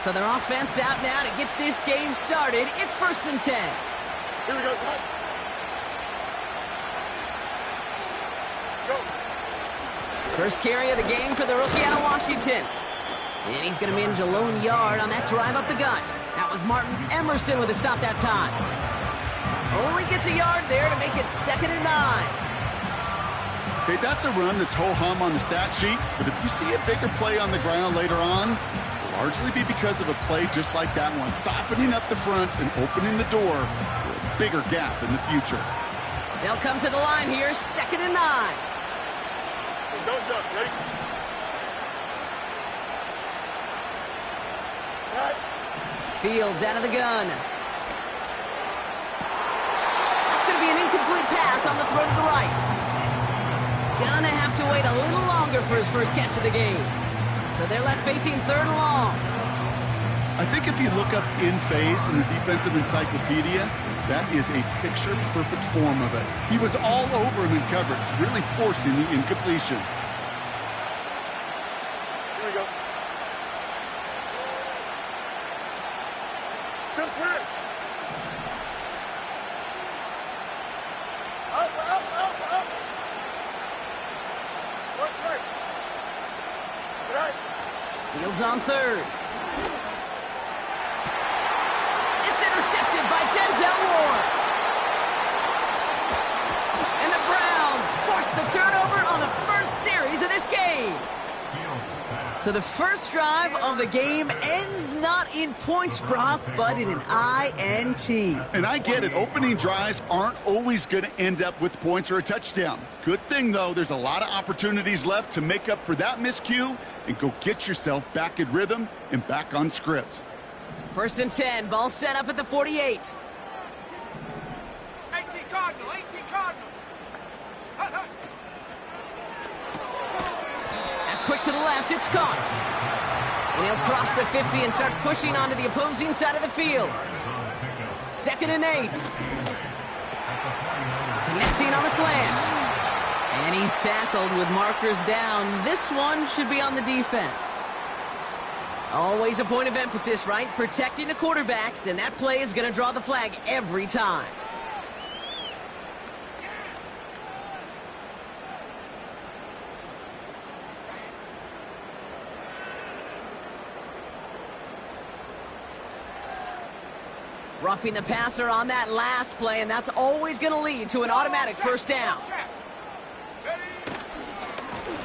So their offense out now to get this game started. It's 1st and 10. Here we go, son. Go. First carry of the game for the rookie out of Washington. And he's going to manage a lone yard on that drive up the gut. That was Martin Emerson with a stop that time. Only gets a yard there to make it 2nd and 9. Okay, that's a run that's ho-hum on the stat sheet, but if you see a bigger play on the ground later on, it'll largely be because of a play just like that one, softening up the front and opening the door for a bigger gap in the future. They'll come to the line here, 2nd and 9. Don't jump, ready? Right. Fields out of the gun. That's going to be an incomplete pass on the throw to the right. Gonna have to wait a little longer for his first catch of the game. So they're left facing 3rd and long. I think if you look up in phase in the defensive encyclopedia, that is a picture-perfect form of it. He was all over him in coverage, really forcing the incompletion. Here we go. Jump square. Up, up, up, up. What's right? Right. Fields on 3rd. It's intercepted by Denzel Ward. And the Browns force the turnover on the first series of this game. So the first drive of the game ends not in points, Brock, but in an INT. And I get it. Opening drives aren't always going to end up with points or a touchdown. Good thing, though, there's a lot of opportunities left to make up for that miscue and go get yourself back in rhythm and back on script. 1st and 10, ball set up at the 48. 18 Cardinal, 18 Cardinal. Hut, hut. And quick to the left, it's caught. And he'll cross the 50 and start pushing onto the opposing side of the field. 2nd and 8. Connecting on the slant. And he's tackled with markers down. This one should be on the defense. Always a point of emphasis, right? Protecting the quarterbacks, and that play is going to draw the flag every time. Roughing the passer on that last play, and that's always going to lead to an automatic 1st down.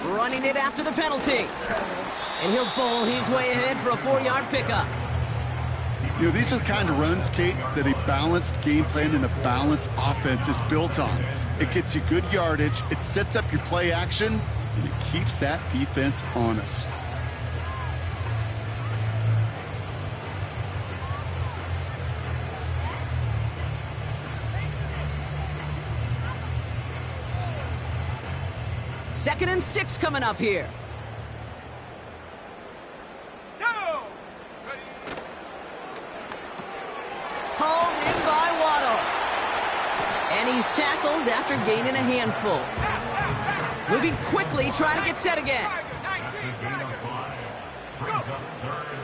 Running it after the penalty. And he'll bowl his way ahead for a 4-yard pickup. You know, these are the kind of runs, Kate, that a balanced game plan and a balanced offense is built on. It gets you good yardage, it sets up your play action, and it keeps that defense honest. Second and 6 coming up here. Hauled in by Waddle. And he's tackled after gaining a handful. Moving quickly, trying to get set again.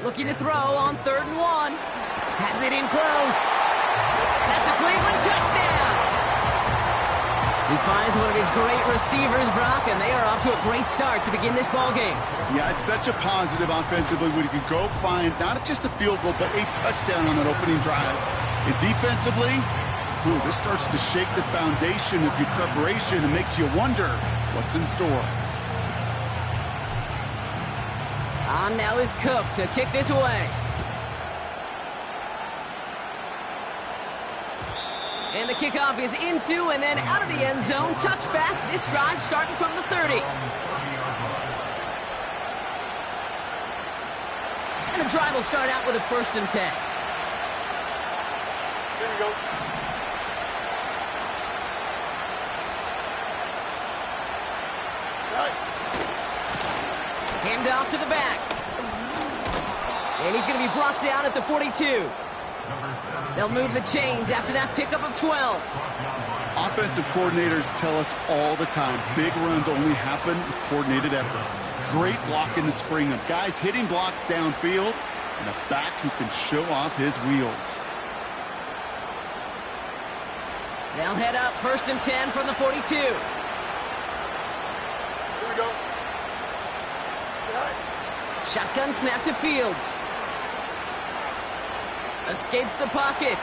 Looking to throw on 3rd and 1. Has it in close. That's a Cleveland touchdown. He finds one of his great receivers, Brock, and they are off to a great start to begin this ball game. Yeah, it's such a positive offensively when you can go find not just a field goal, but a touchdown on that opening drive. And defensively, this starts to shake the foundation of your preparation and makes you wonder what's in store. On now is Cook to kick this away. And the kickoff is into and then out of the end zone. Touchback. This drive starting from the 30. And the drive will start out with a 1st and 10. Here we go. Right. Hand off to the back. And he's going to be brought down at the 42. They'll move the chains after that pickup of 12. Offensive coordinators tell us all the time, big runs only happen with coordinated efforts. Great blocking to spring them. Guys hitting blocks downfield, and a back who can show off his wheels. They'll head up 1st and 10 from the 42. Here we go. Shotgun snap to Fields. Escapes the pocket.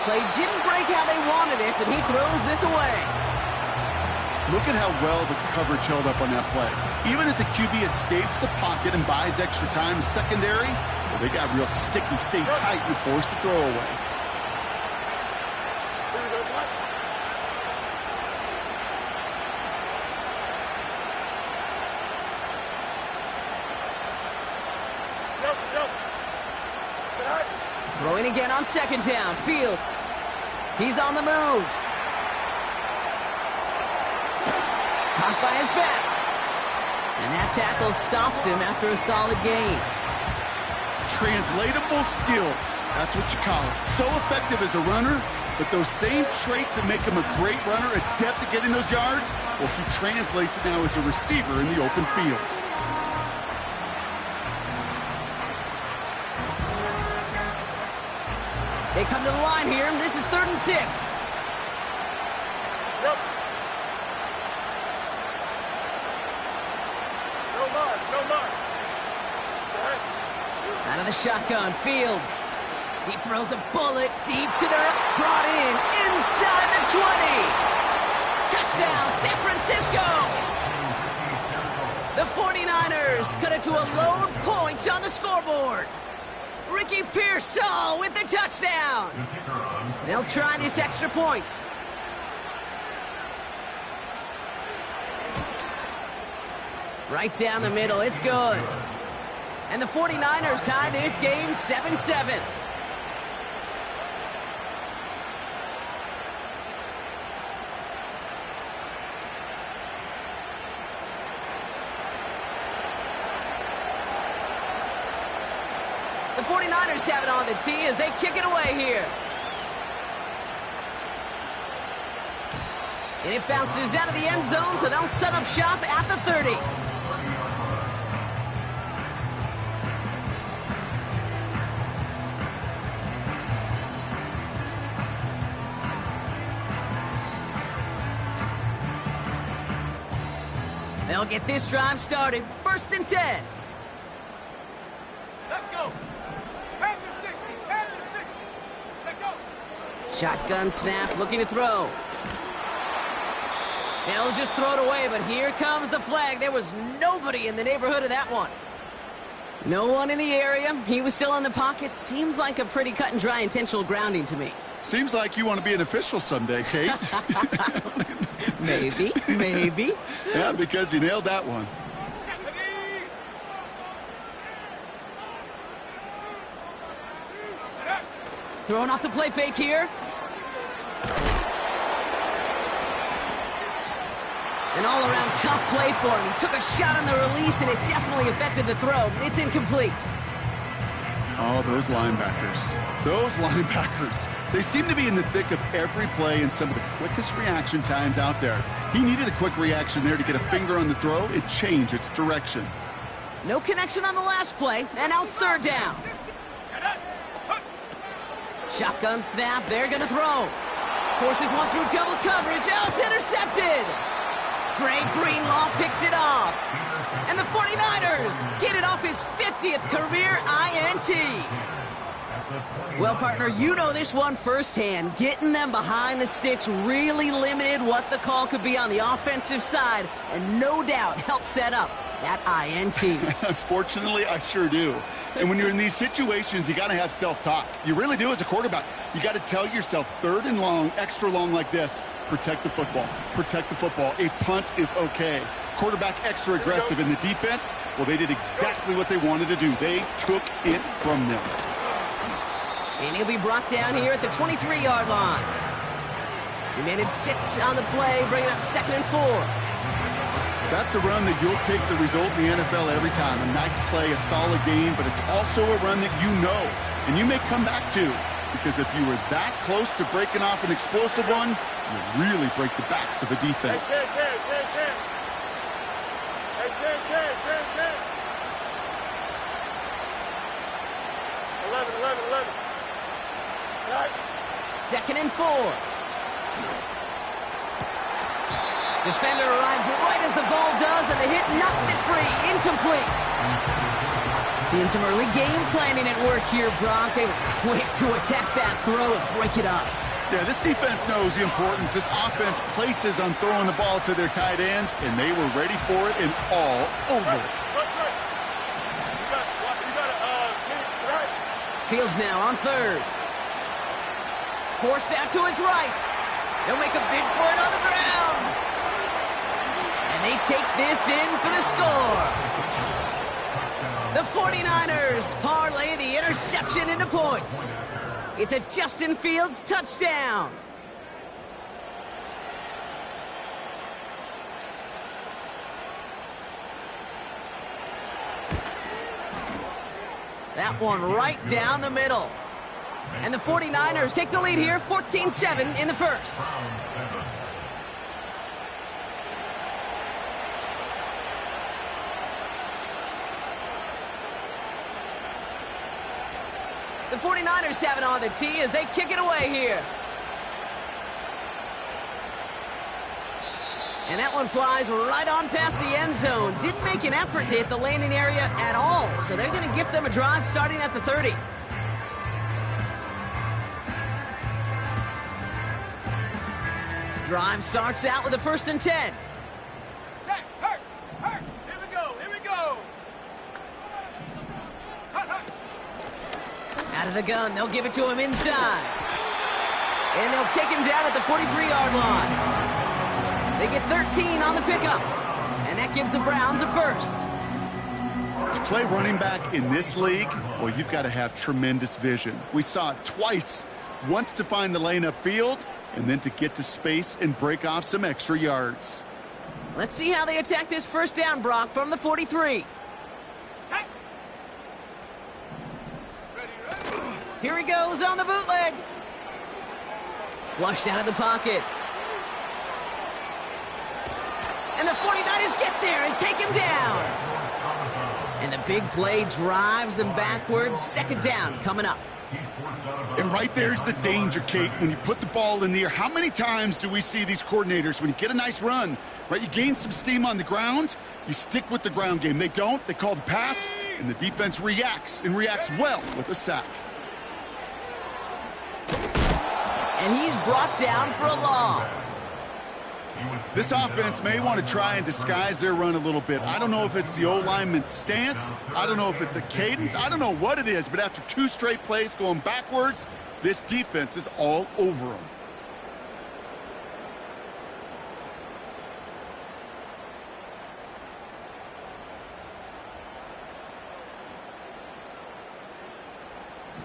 Play didn't break how they wanted it, and he throws this away. Look at how well the coverage held up on that play. Even as the QB escapes the pocket and buys extra time secondary, well, they got real sticky, stay tight, and force the throw away. Throwing again on 2nd down. Fields. He's on the move. Caught by his back. And that tackle stops him after a solid gain. Translatable skills. That's what you call it. So effective as a runner, but those same traits that make him a great runner, adept at getting those yards, well, he translates it now as a receiver in the open field. They come to the line here. This is 3rd and 6. Yep. No loss, no loss. Out of the shotgun, Fields. He throws a bullet deep to the brought in inside the 20. Touchdown, San Francisco. The 49ers cut it to a lone point on the scoreboard. Ricky Pearsall with the touchdown. They'll try this extra point. Right down the middle, it's good. And the 49ers tie this game 7-7. The 49ers have it on the tee as they kick it away here. And it bounces out of the end zone, so they'll set up shop at the 30. They'll get this drive started. 1st and 10. Let's go. Head to 60. Head to 60. Check go. Shotgun snap, looking to throw. They'll just throw it away, but here comes the flag. There was nobody in the neighborhood of that one. No one in the area. He was still in the pocket. Seems like a pretty cut and dry intentional grounding to me. Seems like you want to be an official someday, Kate. Maybe, maybe. Yeah, because you nailed that one. Throwing off the play fake here. An all-around tough play for him. He took a shot on the release, and it definitely affected the throw. It's incomplete. Oh, those linebackers. Those linebackers. They seem to be in the thick of every play and some of the quickest reaction times out there. He needed a quick reaction there to get a finger on the throw and change its direction. No connection on the last play, and now it's 3rd down. Shotgun snap, they're going to throw. Forces one through double coverage. Oh, it's intercepted. Dre Greenlaw picks it off. And the 49ers get it off his 50th career INT. Well, partner, you know this one firsthand. Getting them behind the sticks really limited what the call could be on the offensive side, and no doubt helped set up that INT. Unfortunately, I sure do. And when you're in these situations, you got to have self-talk. You really do as a quarterback. You got to tell yourself 3rd and long, extra long like this, protect the football. Protect the football. A punt is okay. Quarterback extra aggressive in the defense. Well, they did exactly what they wanted to do. They took it from them. And he'll be brought down here at the 23-yard line. He managed 6 on the play, bringing up 2nd and 4. That's a run that you'll take the result in the NFL every time. A nice play, a solid game, but it's also a run that you know, and you may come back to, because if you were that close to breaking off an explosive one, you really break the backs of a defense. 2nd and 4. Defender arrives right as the ball does, and the hit knocks it free. Incomplete. Seeing some early game planning at work here, Brock. They were quick to attack that throw and break it up. Yeah, this defense knows the importance this offense places on throwing the ball to their tight ends, and they were ready for it and all over it. Fields now on 3rd. Forced out to his right. They'll make a bid for it on the ground. And they take this in for the score. The 49ers parlay the interception into points. It's a Justin Fields touchdown. That one right down the middle. And the 49ers take the lead here, 14-7 in the first. The 49ers have it on the tee as they kick it away here. And that one flies right on past the end zone. Didn't make an effort to hit the landing area at all, so they're going to gift them a drive starting at the 30. Drive starts out with a 1st and 10. Check. Hurt. Here we go. Hurt. Out of the gun, they'll give it to him inside. And they'll take him down at the 43-yard line. They get 13 on the pickup. And that gives the Browns a 1st. To play running back in this league, well, you've got to have tremendous vision. We saw it twice. Once to find the lane upfield, and then to get to space and break off some extra yards. Let's see how they attack this 1st down, Brock, from the 43. Check. Here he goes on the bootleg. Flushed out of the pocket. And the 49ers get there and take him down. And the big play drives them backwards. 2nd down coming up. And right there's the danger, Kate. When you put the ball in the air, how many times do we see these coordinators, when you get a nice run, right, you gain some steam on the ground, you stick with the ground game. They don't. They call the pass, and the defense reacts, and reacts well with a sack. And he's brought down for a loss. This offense may want to try and disguise their run a little bit. I don't know if it's the O-lineman's stance. I don't know if it's a cadence. I don't know what it is, but after 2 straight plays going backwards, this defense is all over them.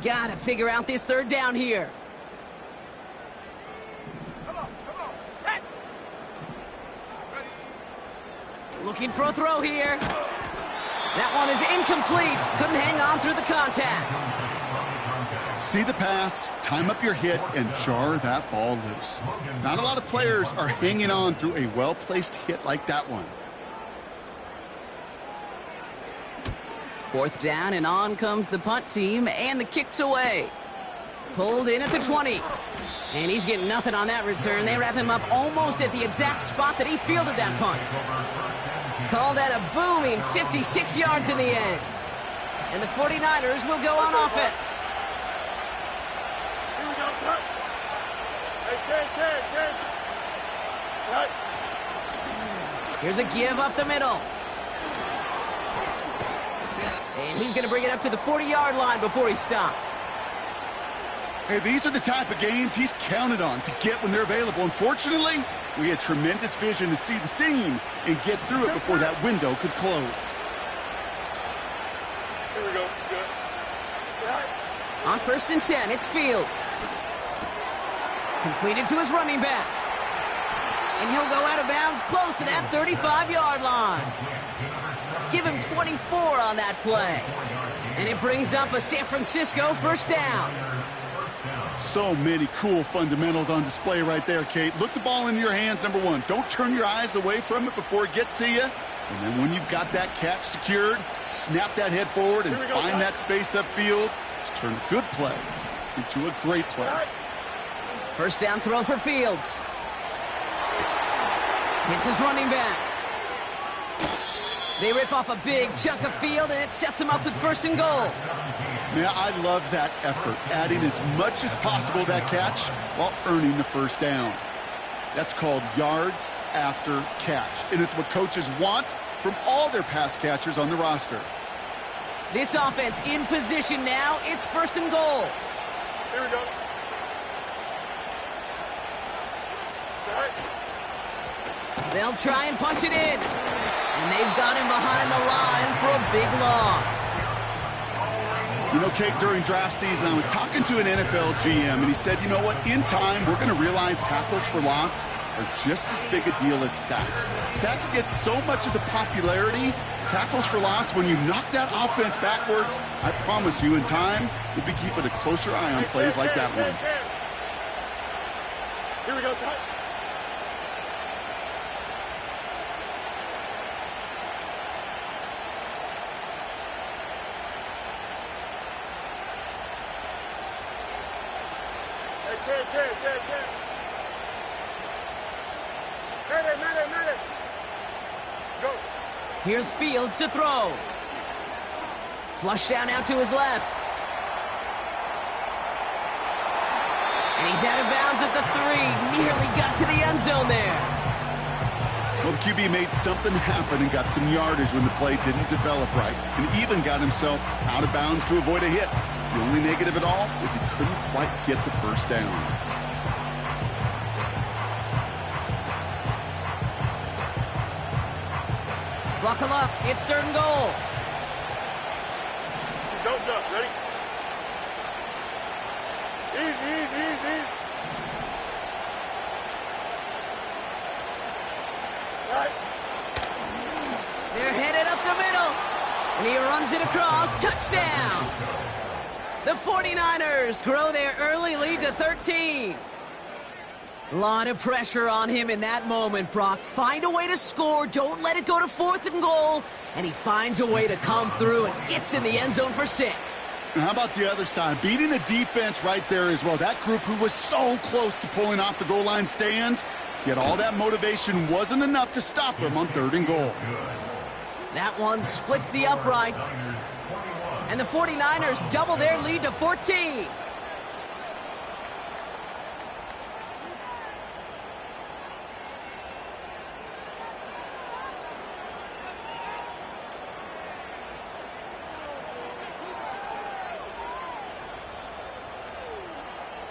Gotta figure out this 3rd down here. Come on. Set. Looking for a throw here. That one is incomplete. Couldn't hang on through the contact. See the pass, time up your hit, and jar that ball loose. Not a lot of players are hanging on through a well-placed hit like that one. 4th down, and on comes the punt team, and the kick's away. Pulled in at the 20. And he's getting nothing on that return. They wrap him up almost at the exact spot that he fielded that punt. Call that a booming 56 yards in the end. And the 49ers will go on offense. Here we go, son. Hey, Ken. Right. Here's a give up the middle. And he's going to bring it up to the 40-yard line before he stopped. Hey, these are the type of games he's counted on to get when they're available. Unfortunately, we had tremendous vision to see the seam and get through it before that window could close. Here we go. Good. On 1st and 10, it's Fields. Completed to his running back. And he'll go out of bounds close to that 35-yard line. Give him 24 on that play. And it brings up a San Francisco 1st down. So many cool fundamentals on display right there, Kate. Look the ball into your hands, number 1. Don't turn your eyes away from it before it gets to you. And then when you've got that catch secured, snap that head forward and find that space upfield. to turn a good play into a great play. First down throw for Fields. Hits his running back. They rip off a big chunk of field, and it sets him up with first and goal. Man, I love that effort, adding as much as possible to that catch while earning the first down. That's called yards after catch, and it's what coaches want from all their pass catchers on the roster. This offense in position now. It's first and goal. Here we go. They'll try and punch it in. And they've got him behind the line for a big loss. You know, Kate, during draft season, I was talking to an NFL GM, and he said, you know what, in time, we're going to realize tackles for loss are just as big a deal as sacks. Sacks get so much of the popularity. Tackles for loss, when you knock that offense backwards, I promise you, in time, we'll be keeping a closer eye on plays like that one. Here we go, son. Go. Here's Fields to throw. Flush down out to his left. And he's out of bounds at the 3. Nearly got to the end zone there. Well, the QB made something happen and got some yardage when the play didn't develop right, and even got himself out of bounds to avoid a hit. The only negative at all is he couldn't quite get the first down. Buckle up. It's third and goal. Don't jump. Ready? Easy. Right. They're headed up the middle. And he runs it across. Touchdown. The 49ers grow their early lead to 13. A lot of pressure on him in that moment, Brock. Find a way to score. Don't let it go to fourth and goal. And he finds a way to come through and gets in the end zone for 6. And how about the other side? Beating the defense right there as well. That group who was so close to pulling off the goal line stand, yet all that motivation wasn't enough to stop him on third and goal. That one splits the uprights. And the 49ers double their lead to 14.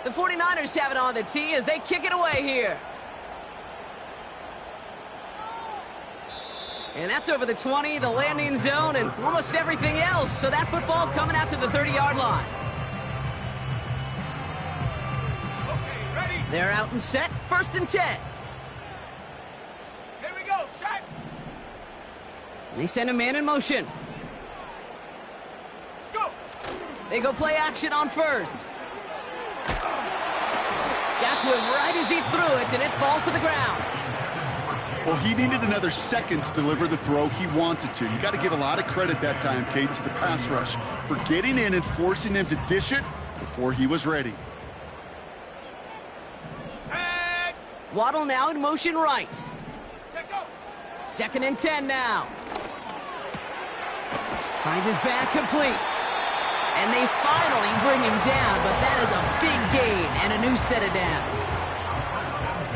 The 49ers have it on the tee as they kick it away here. And that's over the 20, the landing zone, and almost everything else. So that football coming out to the 30-yard line. Okay, ready? They're out and set. First and 10. Here we go, set. They send a man in motion. Go. They go play action on first. Got to him right as he threw it, and it falls to the ground. Well, he needed another second to deliver the throw he wanted to. You got to give a lot of credit that time, Kate, to the pass rush for getting in and forcing him to dish it before he was ready. Set. Waddle now in motion right. Set, go. Second and 10 now. Finds his back complete. And they finally bring him down, but that is a big gain and a new set of downs.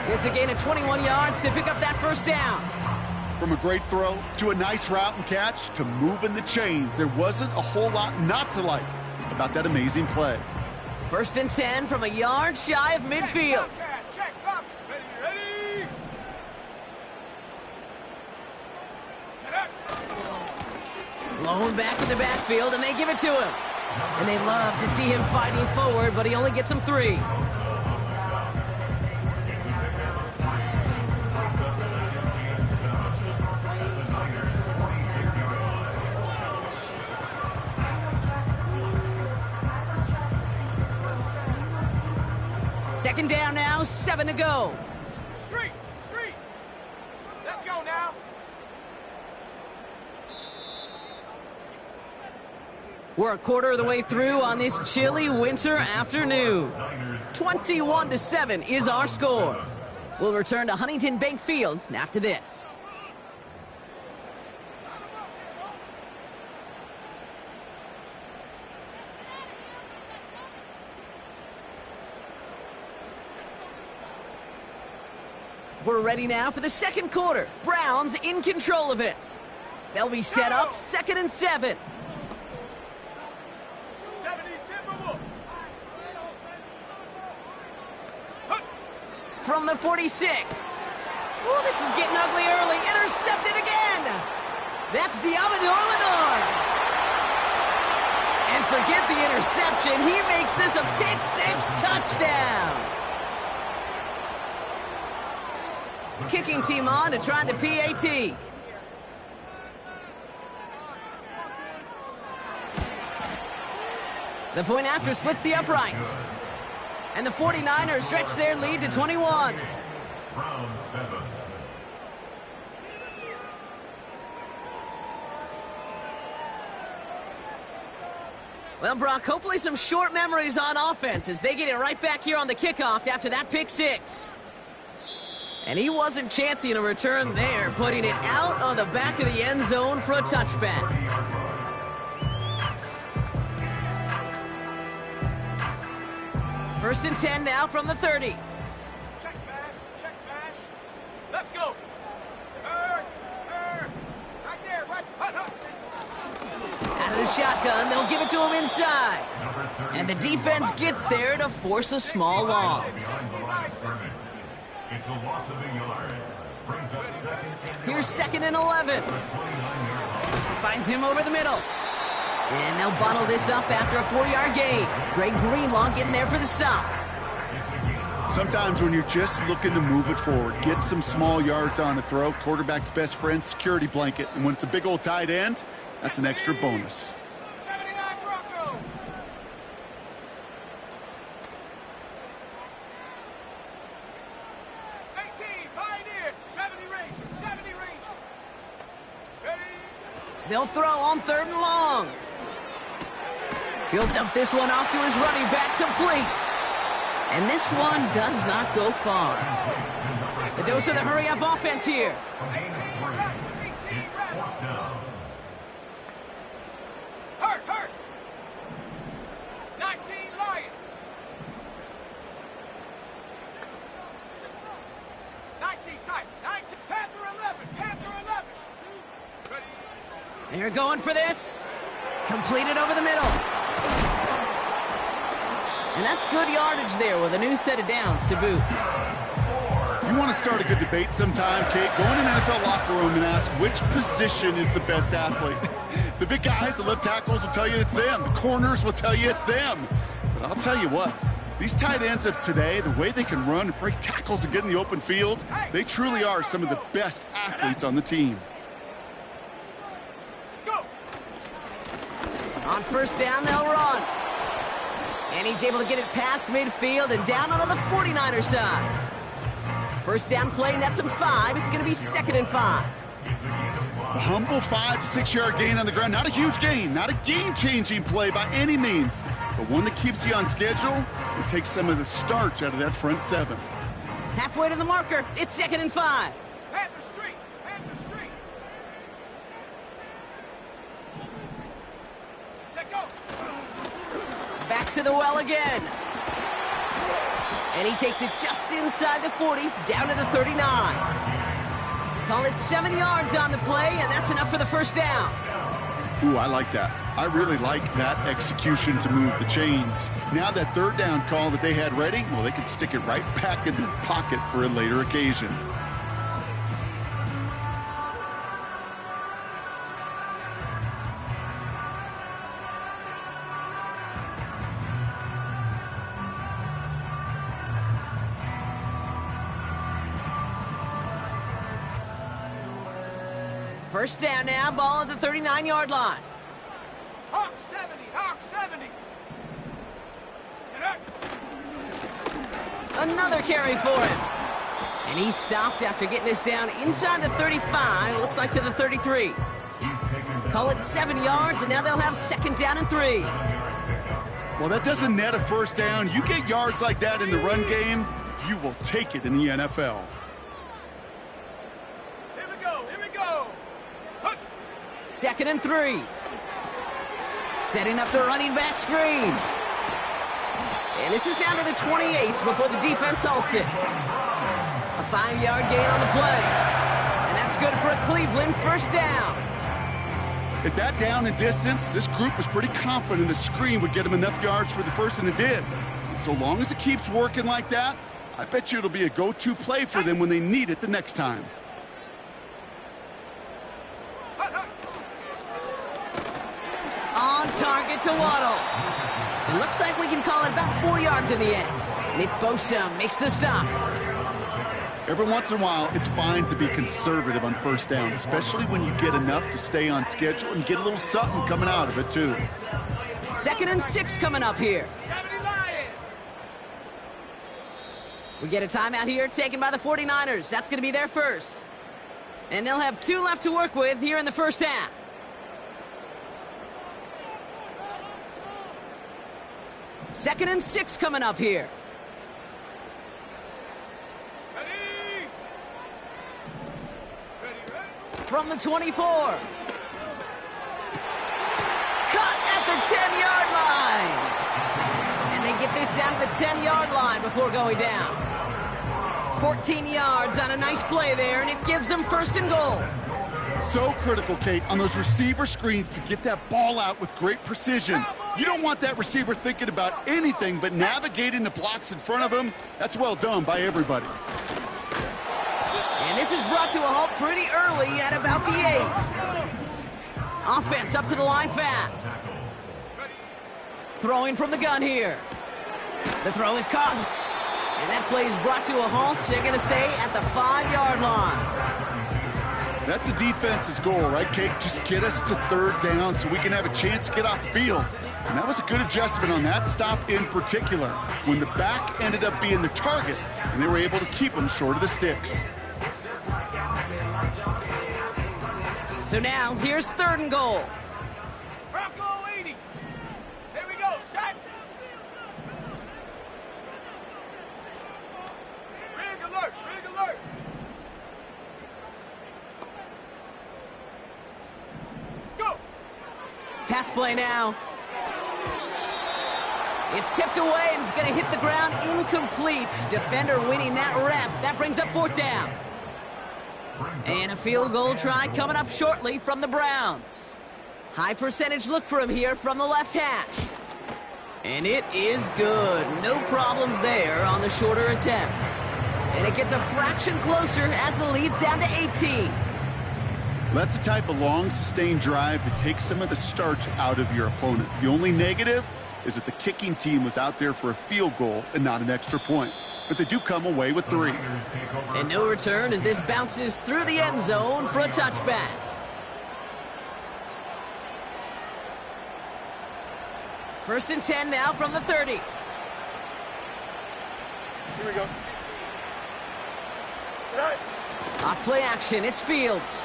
It's a gain of 21 yards to pick up that first down. From a great throw to a nice route and catch to moving the chains, there wasn't a whole lot not to like about that amazing play. First and 10 from a yard shy of midfield. Check, up. Ready. Blown back in the backfield, and they give it to him. And they love to see him fighting forward, but he only gets them 3. Second down now, 7 to go. Street. Let's go now. We're a quarter of the way through on this chilly winter afternoon. 21-7 is our score. We'll return to Huntington Bank Field after this. We're ready now for the second quarter. Browns in control of it. They'll be set up 2nd and 7. 70 Timberwolves. From the 46. Oh, this is getting ugly early. Intercepted again. That's Diamador Lenore. And forget the interception. He makes this a pick-6 touchdown. Kicking team on to try the PAT. The point after splits the uprights. And the 49ers stretch their lead to 21. Round 7. Well, Brock, hopefully some short memories on offense as they get it right back here on the kickoff after that pick-6. And he wasn't chancing a return there, putting it out on the back of the end zone for a touchback. First and 10 now from the 30. Check smash, check smash. Let's go. Right there, right. Out of the shotgun, they'll give it to him inside. And the defense gets there to force a small loss. It's a loss of a yard. Brings up 2nd. Here's 2nd and 11. Finds him over the middle. And they'll bottle this up after a 4-yard gain. Dre Greenlaw getting there for the stop. Sometimes when you're just looking to move it forward, get some small yards on a throw, quarterback's best friend, security blanket. And when it's a big old tight end, that's an extra bonus. 79 Broncos. Pioneers, 70 range, 70 range. Ready? They'll throw on 3rd and long. He'll dump this one off to his running back, complete. And this one does not go far. The dose of the hurry-up offense here. 18 Fourth down. Hurt. 19 Lion. 19 tight. 19 Panther 11. Ready? They're going for this. Completed over the middle. And that's good yardage there with a new set of downs to boot. You want to start a good debate sometime, Kate? Go in an NFL locker room and ask which position is the best athlete. The big guys, the left tackles will tell you it's them. The corners will tell you it's them. But I'll tell you what, these tight ends of today, the way they can run, break tackles, and get in the open field, they truly are some of the best athletes on the team. Go. On first down, they'll run. And he's able to get it past midfield and down onto the 49er side. First down play nets him 5. It's going to be 2nd and 5. A humble 5 to 6 yard gain on the ground. Not a huge gain, not a game-changing play by any means, but one that keeps you on schedule and takes some of the starch out of that front 7. Halfway to the marker. It's 2nd and 5. Panther Street. Check go. Back to the well again. And he takes it just inside the 40, down to the 39. Call it 7 yards on the play, and that's enough for the first down. Ooh, I like that. I really like that execution to move the chains. Now that 3rd down call that they had ready, well, they can stick it right back in their pocket for a later occasion. First down now, ball at the 39-yard line. Hawk 70. Get up. Another carry for him. And he stopped after getting this down inside the 35, looks like to the 33. Call it 7 yards, and now they'll have 2nd down and 3. Well, that doesn't net a first down. You get yards like that in the run game, you will take it in the NFL. Here we go, here we go. Huck. 2nd and 3. Setting up the running back screen. And this is down to the 28 before the defense halts it. A 5-yard gain on the play. And that's good for a Cleveland first down. At that down and distance, this group was pretty confident a screen would get them enough yards for the first, and it did. And so long as it keeps working like that, I bet you it'll be a go-to play for them when they need it the next time. On target to Waddle. It looks like we can call it about 4 yards in the end. Nick Bosa makes the stop. Every once in a while, it's fine to be conservative on first down, especially when you get enough to stay on schedule and get a little something coming out of it, too. 2nd and 6 coming up here. 70 Lions. We get a timeout here taken by the 49ers. That's going to be their first. And they'll have 2 left to work with here in the first half. Second and 6 coming up here. Ready? Ready? From the 24. Cut at the 10-yard line. And they get this down to the 10-yard line before going down. 14 yards on a nice play there, and it gives them 1st and goal. So critical, Kate, on those receiver screens to get that ball out with great precision. You don't want that receiver thinking about anything but navigating the blocks in front of him. That's well done by everybody. And this is brought to a halt pretty early at about the 8. Offense up to the line fast. Throwing from the gun here. The throw is caught. And that play is brought to a halt, they're going to say, at the 5-yard line. That's a defense's goal, right, Kate? Just get us to 3rd down so we can have a chance to get off the field. And that was a good adjustment on that stop in particular, when the back ended up being the target, and they were able to keep them short of the sticks. So now, here's 3rd and goal. Bronco 80. Here we go, shot. Rig alert, rig alert. Go. Pass play now. It's tipped away and it's going to hit the ground incomplete. Defender winning that rep. That brings up 4th down. And a field goal try coming up shortly from the Browns. High percentage look for him here from the left hash. And it is good. No problems there on the shorter attempt. And it gets a fraction closer as the lead's down to 18. That's the type of long, sustained drive that takes some of the starch out of your opponent. The only negative is that the kicking team was out there for a field goal and not an extra point. But they do come away with 3. And no return as this bounces through the end zone for a touchback. First and 10 now from the 30. Here we go. Tonight. Off play action, it's Fields.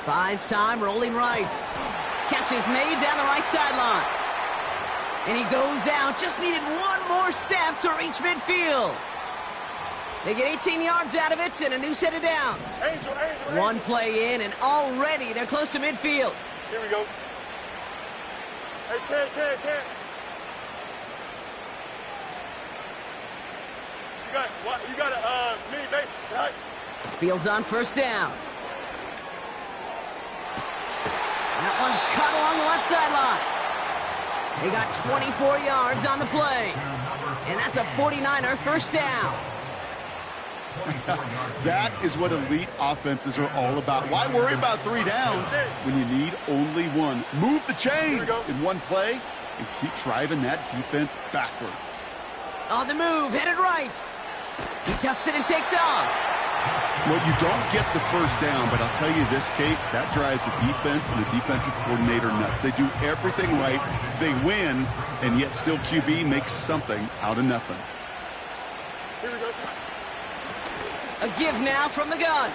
Buys time, rolling right. Catch is made down the right sideline. And he goes out, just needed one more step to reach midfield. They get 18 yards out of it and a new set of downs. Angel. One play in and already they're close to midfield. Here we go. Hey, Ken. You got a mini base, right? Fields on 1st down. That one's cut along the left sideline. They got 24 yards on the play. And that's a 49er 1st down. That is what elite offenses are all about. Why worry about 3 downs when you need only 1? Move the chains in one play and keep driving that defense backwards. On the move, headed right. He tucks it and takes off. Well, you don't get the 1st down, but I'll tell you this, Kate, that drives the defense and the defensive coordinator nuts. They do everything right, they win, and yet still QB makes something out of nothing. Here we go. A give now from the gun.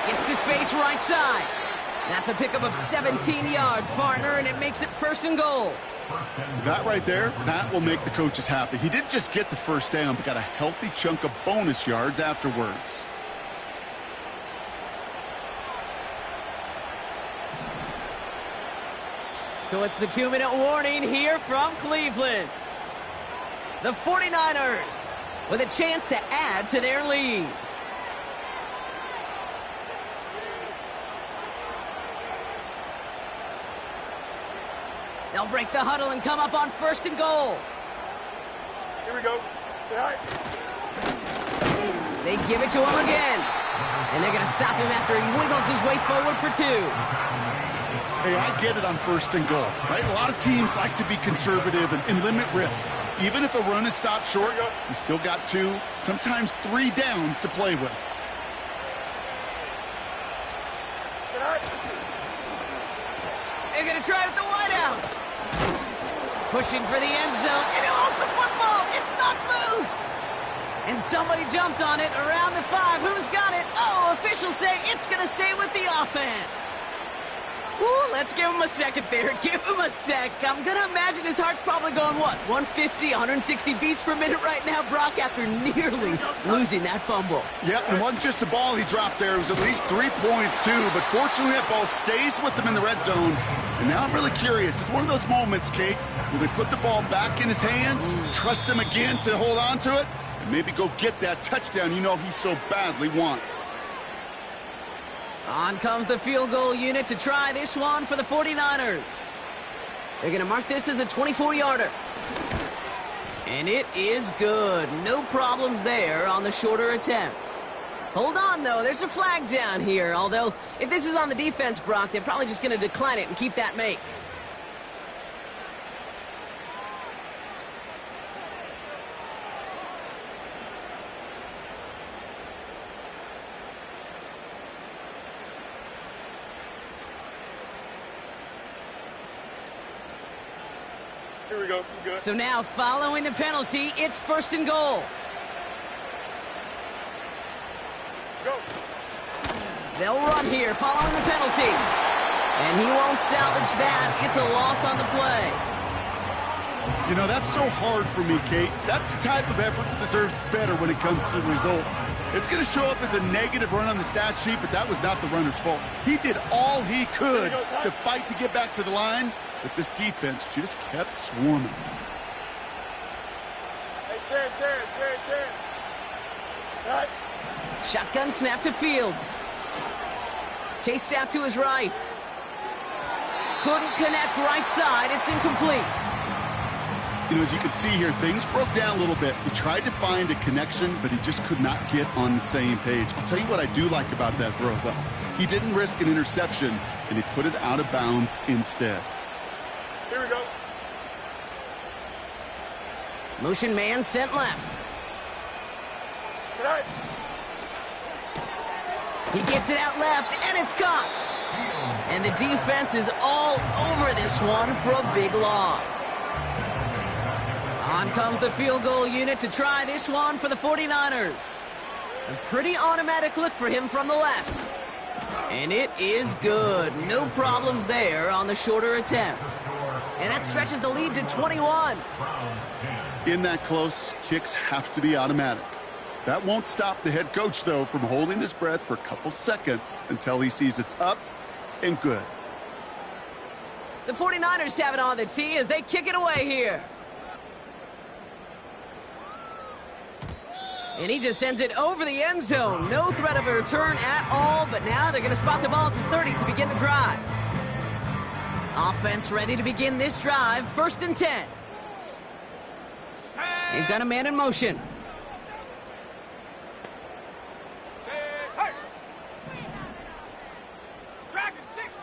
Gets to space right side. That's a pickup of 17 yards, partner, and it makes it 1st and goal. That right there, that will make the coaches happy. He didn't just get the first down, but got a healthy chunk of bonus yards afterwards. So it's the 2-minute warning here from Cleveland. The 49ers with a chance to add to their lead. They'll break the huddle and come up on 1st and goal. Here we go. They give it to him again. And they're going to stop him after he wiggles his way forward for 2. Hey, I get it on 1st and goal, right? A lot of teams like to be conservative and limit risk. Even if a run is stopped short, you still got 2, sometimes 3 downs to play with. They're going to try with the wideouts. Pushing for the end zone, and he lost the football. It's not loose. And somebody jumped on it around the 5. Who's got it? Oh, officials say it's going to stay with the offense. Ooh, let's give him a second there. Give him a sec. I'm going to imagine his heart's probably going, what, 150, 160 beats per minute right now, Brock, after nearly losing that fumble. Yep, and it wasn't just a ball he dropped there. It was at least 3 points, too. But fortunately, that ball stays with them in the red zone. And now I'm really curious. It's one of those moments, Kate, will they put the ball back in his hands, trust him again to hold on to it, and maybe go get that touchdown you know he so badly wants. On comes the field goal unit to try this one for the 49ers. They're going to mark this as a 24-yarder. And it is good. No problems there on the shorter attempt. Hold on, though. There's a flag down here. Although, if this is on the defense, Brock, they're probably just going to decline it and keep that make. Here we go. Good. So now, following the penalty, it's 1st and goal. Go. They'll run here following the penalty. And he won't salvage that. It's a loss on the play. You know, that's so hard for me, Kate. That's the type of effort that deserves better when it comes to the results. It's going to show up as a negative run on the stat sheet, but that was not the runner's fault. He did all he could to fight to get back to the line, but this defense just kept swarming. Hey, Terry. Right. Shotgun snap to Fields. Chased out to his right. Couldn't connect right side. It's incomplete. You know, as you can see here, things broke down a little bit. He tried to find a connection, but he just could not get on the same page. I'll tell you what I do like about that throw, though. He didn't risk an interception, and he put it out of bounds instead. Here we go. Motion man sent left. Right. He gets it out left, and it's caught. And the defense is all over this one for a big loss. On comes the field goal unit to try this one for the 49ers. A pretty automatic look for him from the left. And it is good. No problems there on the shorter attempt. And that stretches the lead to 21. In that close, kicks have to be automatic. That won't stop the head coach, though, from holding his breath for a couple seconds until he sees it's up and good. The 49ers have it on the tee as they kick it away here. And he just sends it over the end zone. No threat of a return at all, but now they're going to spot the ball at the 30 to begin the drive. Offense ready to begin this drive. 1st and 10. They've got a man in motion. Hey. Dragon 60.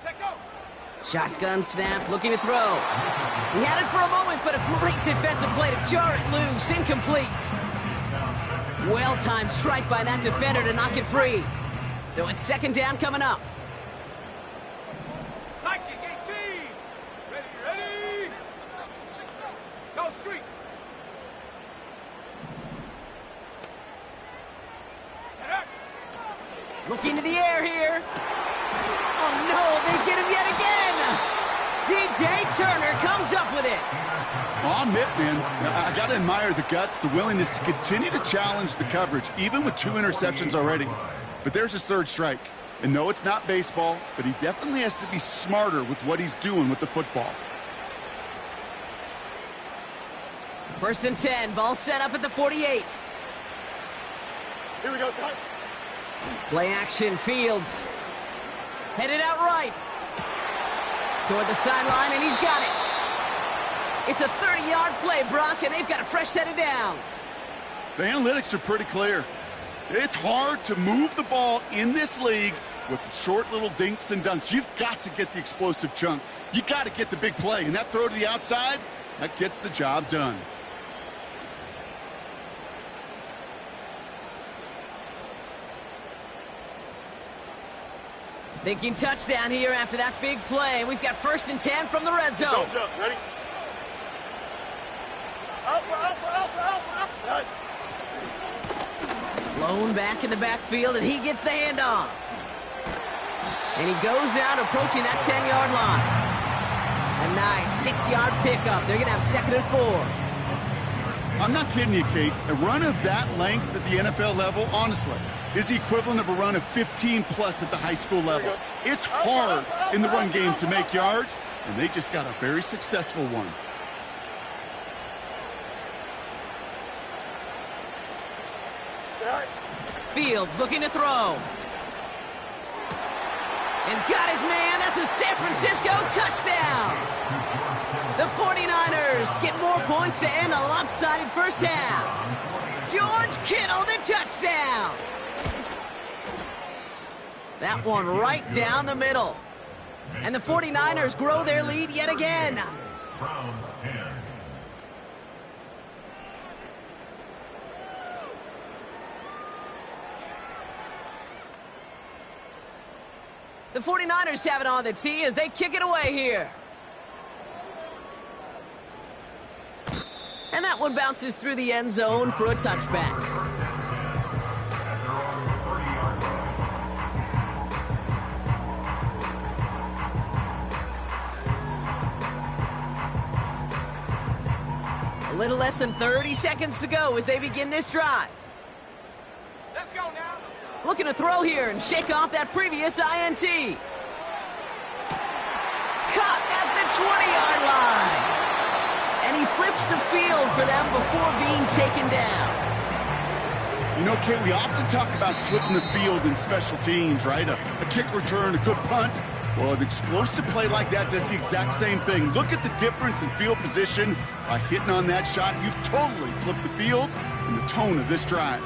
Take go. Shotgun snap, looking to throw. He had it for a moment, but a great defensive play to jar it loose. Incomplete. Well-timed strike by that defender to knock it free. So it's 2nd down coming up. Nike 18. Ready. Go street. looking to the air here. Oh no, they get him yet again. DJ Turner comes up with it. Well, I'll admit, man, I got to admire the guts, the willingness to continue to challenge the coverage, even with 2 interceptions already. But there's his 3rd strike. And no, it's not baseball, but he definitely has to be smarter with what he's doing with the football. 1st and 10, ball set up at the 48. Here we go, son. Play action, Fields. Headed out right. Toward the sideline, and he's got it. It's a 30-yard play, Brock, and they've got a fresh set of downs. The analytics are pretty clear. It's hard to move the ball in this league with short little dinks and dunks. You've got to get the explosive chunk. You got to get the big play, and that throw to the outside, that gets the job done. Thinking touchdown here after that big play. We've got 1st and 10 from the red zone. Go, jump. Ready? Out. Blown back in the backfield, and he gets the handoff. And he goes out approaching that 10-yard line. A nice 6-yard pickup. They're going to have 2nd and 4. I'm not kidding you, Kate. A run of that length at the NFL level, honestly, is the equivalent of a run of 15-plus at the high school level. It's hard in the run game to make yards, and they just got a very successful one. Fields looking to throw. And got his man. That's a San Francisco touchdown. The 49ers get more points to end a lopsided first half. George Kittle, the touchdown. That one right down the middle. And the 49ers grow their lead yet again. Browns 10. The 49ers have it on the tee as they kick it away here. And that one bounces through the end zone for a touchback. A little less than 30 seconds to go as they begin this drive. Let's go now. Looking to throw here and shake off that previous INT. Caught at the 20-yard line. And he flips the field for them before being taken down. You know, Kate, we often talk about flipping the field in special teams, right? A kick return, a good punt. Well, an explosive play like that does the exact same thing. Look at the difference in field position. By hitting on that shot, you've totally flipped the field and the tone of this drive.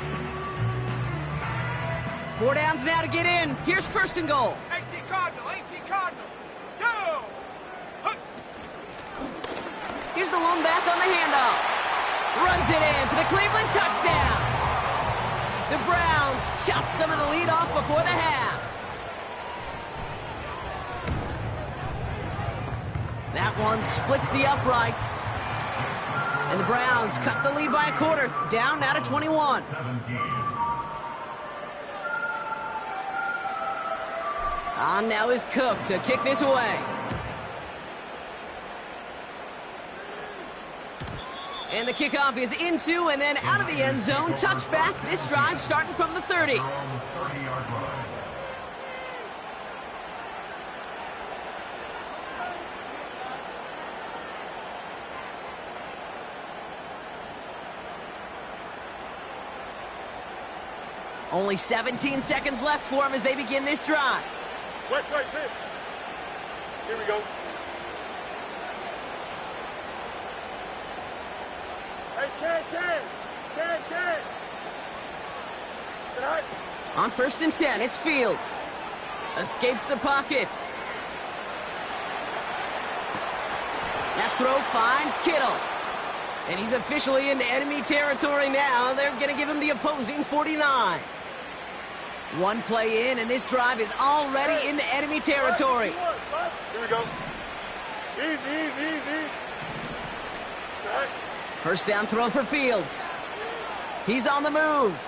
4 downs now to get in. Here's 1st and goal. 18 Cardinal. Go! Hook. Here's the lone back on the handoff. Runs it in for the Cleveland touchdown. The Browns chop some of the lead off before the half. That one splits the uprights. And the Browns cut the lead by a quarter. Down now to 21. 17. On now is Cook to kick this away. And the kickoff is into and then out of the end zone. Touchback. This drive starting from the 30. From the 30-yard line. Only 17 seconds left for him as they begin this drive. West right, fit. Here we go. Hey, Ken. Sit high. On 1st and 10, it's Fields. Escapes the pocket. That throw finds Kittle. And he's officially into enemy territory now. They're going to give him the opposing 49. One play in, and this drive is already into enemy territory. Here we go. Easy. Right. 1st down throw for Fields. He's on the move.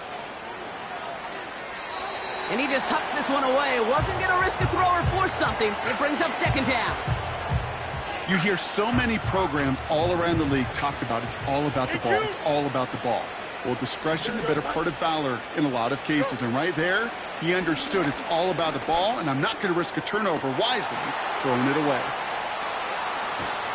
And he just hucks this one away. Wasn't going to risk a throw or force something. It brings up second down. You hear so many programs all around the league talk about it's all about the ball. It's all about the ball. Well, discretion, the better part of valor in a lot of cases. And right there, he understood it's all about the ball, and I'm not going to risk a turnover, wisely throwing it away.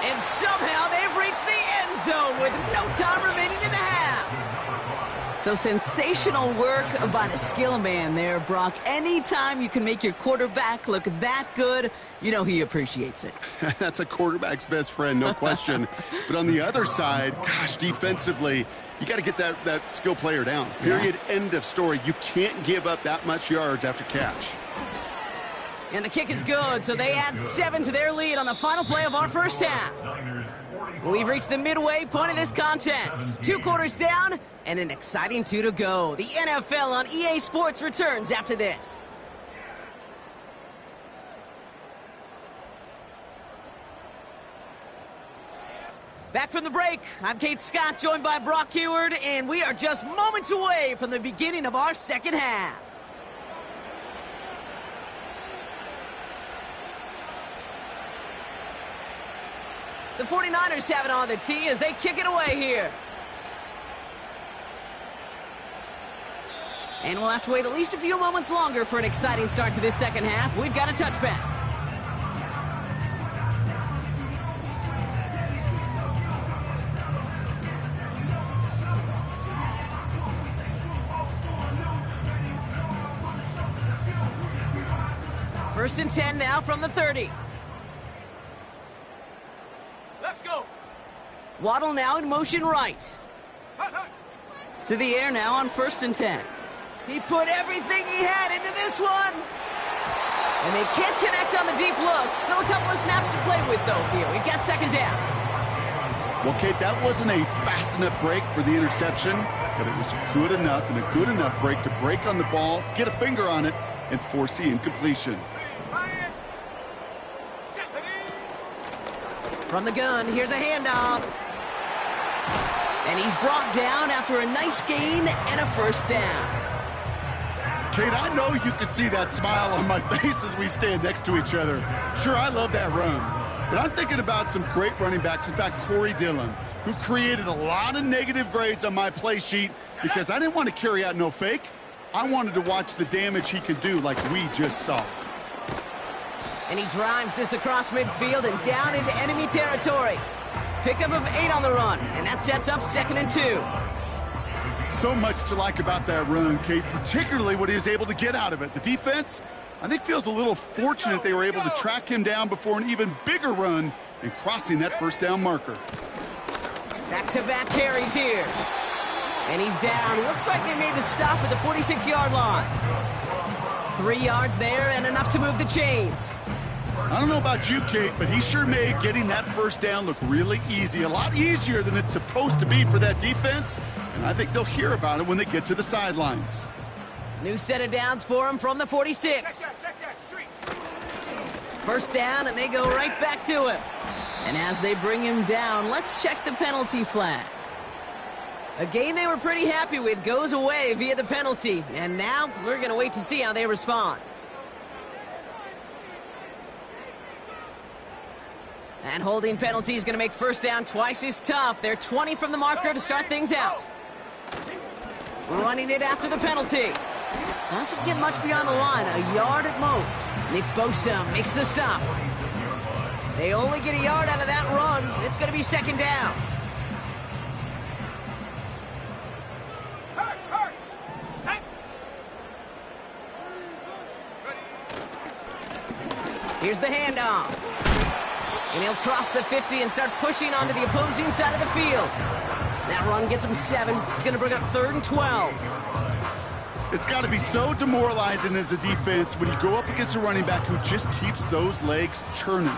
And somehow they've reached the end zone with no time remaining in the half. So sensational work by the skill man there, Brock. Anytime you can make your quarterback look that good, you know he appreciates it. That's a quarterback's best friend, no question. But on the other side, gosh, defensively, you got to get that skill player down. Period, end of story. You can't give up that much yards after catch. And the kick is good, so they add 7 to their lead on the final play of our first half. We've reached the midway point of this contest. 2 quarters down and an exciting 2 to go. The NFL on EA Sports returns after this. Back from the break, I'm Kate Scott, joined by Brock Huard, and we are just moments away from the beginning of our second half. The 49ers have it on the tee as they kick it away here. And we'll have to wait at least a few moments longer for an exciting start to this second half. We've got a touchback. First and 10 now from the 30. Let's go. Waddle now in motion right. Hut, hut. To the air now on first and 10. He put everything he had into this one. And they can't connect on the deep look. Still a couple of snaps to play with, though, here. We've got second down. Well, Kate, that wasn't a fast enough break for the interception, but it was good enough and a good enough break to break on the ball, get a finger on it, and force the incompletion. From the gun, here's a handoff. And he's brought down after a nice gain and a first down. Kate, I know you can see that smile on my face as we stand next to each other. Sure, I love that run. But I'm thinking about some great running backs. In fact, Corey Dillon, who created a lot of negative grades on my play sheet because I didn't want to carry out no fake. I wanted to watch the damage he could do like we just saw. And he drives this across midfield and down into enemy territory. Pickup of 8 on the run, and that sets up second and 2. So much to like about that run, Kate, particularly what he was able to get out of it. The defense, I think, feels a little fortunate they were able to track him down before an even bigger run and crossing that first down marker. Back-to-back carries here. And he's down. Looks like they made the stop at the 46-yard line. 3 yards there and enough to move the chains. I don't know about you, Kate, but he sure made getting that first down look really easy. A lot easier than it's supposed to be for that defense. And I think they'll hear about it when they get to the sidelines. New set of downs for him from the 46. Check that street. First down, and they go right back to him. And as they bring him down, let's check the penalty flag. A game they were pretty happy with goes away via the penalty. And now we're going to wait to see how they respond. And holding penalty is going to make first down twice as tough. They're 20 from the marker to start things out. Running it after the penalty. Doesn't get much beyond the line, a yard at most. Nick Bosa makes the stop. They only get a yard out of that run. It's going to be second down. Hurry. Set. Ready. Here's the handoff. And he'll cross the 50 and start pushing onto the opposing side of the field. That run gets him 7. It's going to bring up 3rd and 12. It's got to be so demoralizing as a defense when you go up against a running back who just keeps those legs churning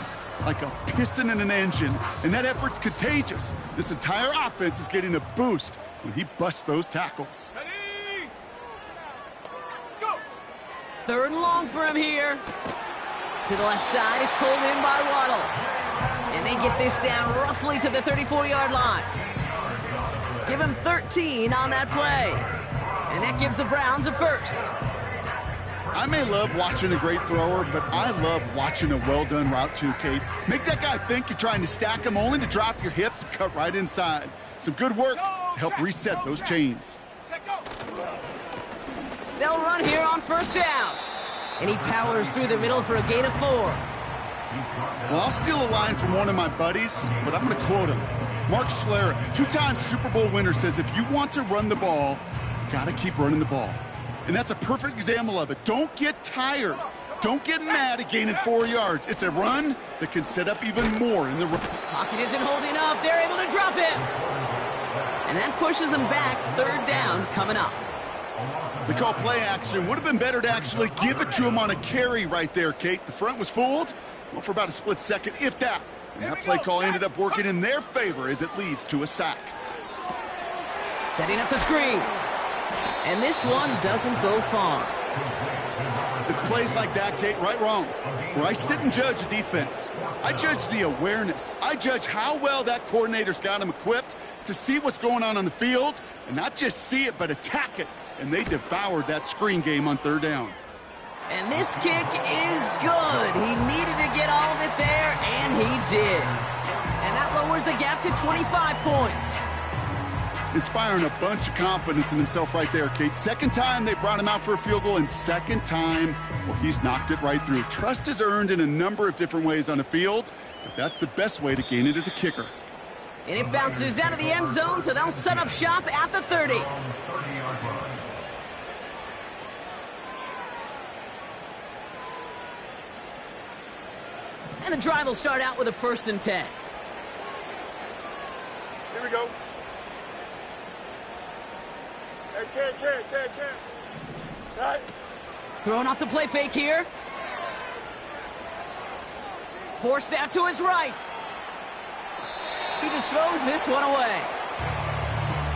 like a piston in an engine. And that effort's contagious. This entire offense is getting a boost when he busts those tackles. Ready. Go. 3rd and long for him here. To the left side, it's pulled in by Waddle. And they get this down roughly to the 34-yard line. Give him 13 on that play. And that gives the Browns a first. I may love watching a great thrower, but I love watching a well-done route too, Kate. Make that guy think you're trying to stack him only to drop your hips and cut right inside. Some good work to help reset those chains. They'll run here on first down. And he powers through the middle for a gain of 4. Well, I'll steal a line from one of my buddies, but I'm going to quote him. Mark Schlereth, two-time Super Bowl winner, says if you want to run the ball, you got to keep running the ball. And that's a perfect example of it. Don't get tired. Don't get mad at gaining 4 yards. It's a run that can set up even more in the run. Pocket isn't holding up. They're able to drop him. And that pushes them back. Third down coming up. They call play action. Would have been better to actually give it to him on a carry right there, Kate. The front was fooled, well, for about a split second, if that. And that play call ended up working in their favor as it leads to a sack. Setting up the screen. And this one doesn't go far. It's plays like that, Kate, right, wrong, where I sit and judge a defense. I judge the awareness. I judge how well that coordinator's got him equipped to see what's going on the field, and not just see it, but attack it. And they devoured that screen game on third down. And this kick is good. He needed to get all of it there, and he did. And that lowers the gap to 25 points. Inspiring a bunch of confidence in himself right there, Kate. Second time they brought him out for a field goal, and second time, well, he's knocked it right through. Trust is earned in a number of different ways on the field, but that's the best way to gain it as a kicker. And it bounces out of the end zone, so they'll set up shop at the 30. And the drive will start out with a 1st and 10. Here we go. Hey, kid. Right. Throwing off the play fake here. Forced out to his right. He just throws this one away.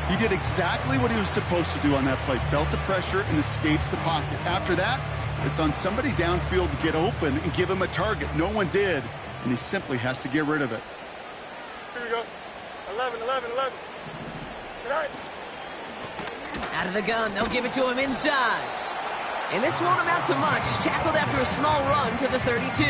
He did exactly what he was supposed to do on that play. Felt the pressure and escapes the pocket. After that, it's on somebody downfield to get open and give him a target. No one did, and he simply has to get rid of it. Here we go. 11. Tonight. Out of the gun, they'll give it to him inside. And this won't amount to much. Tackled after a small run to the 32.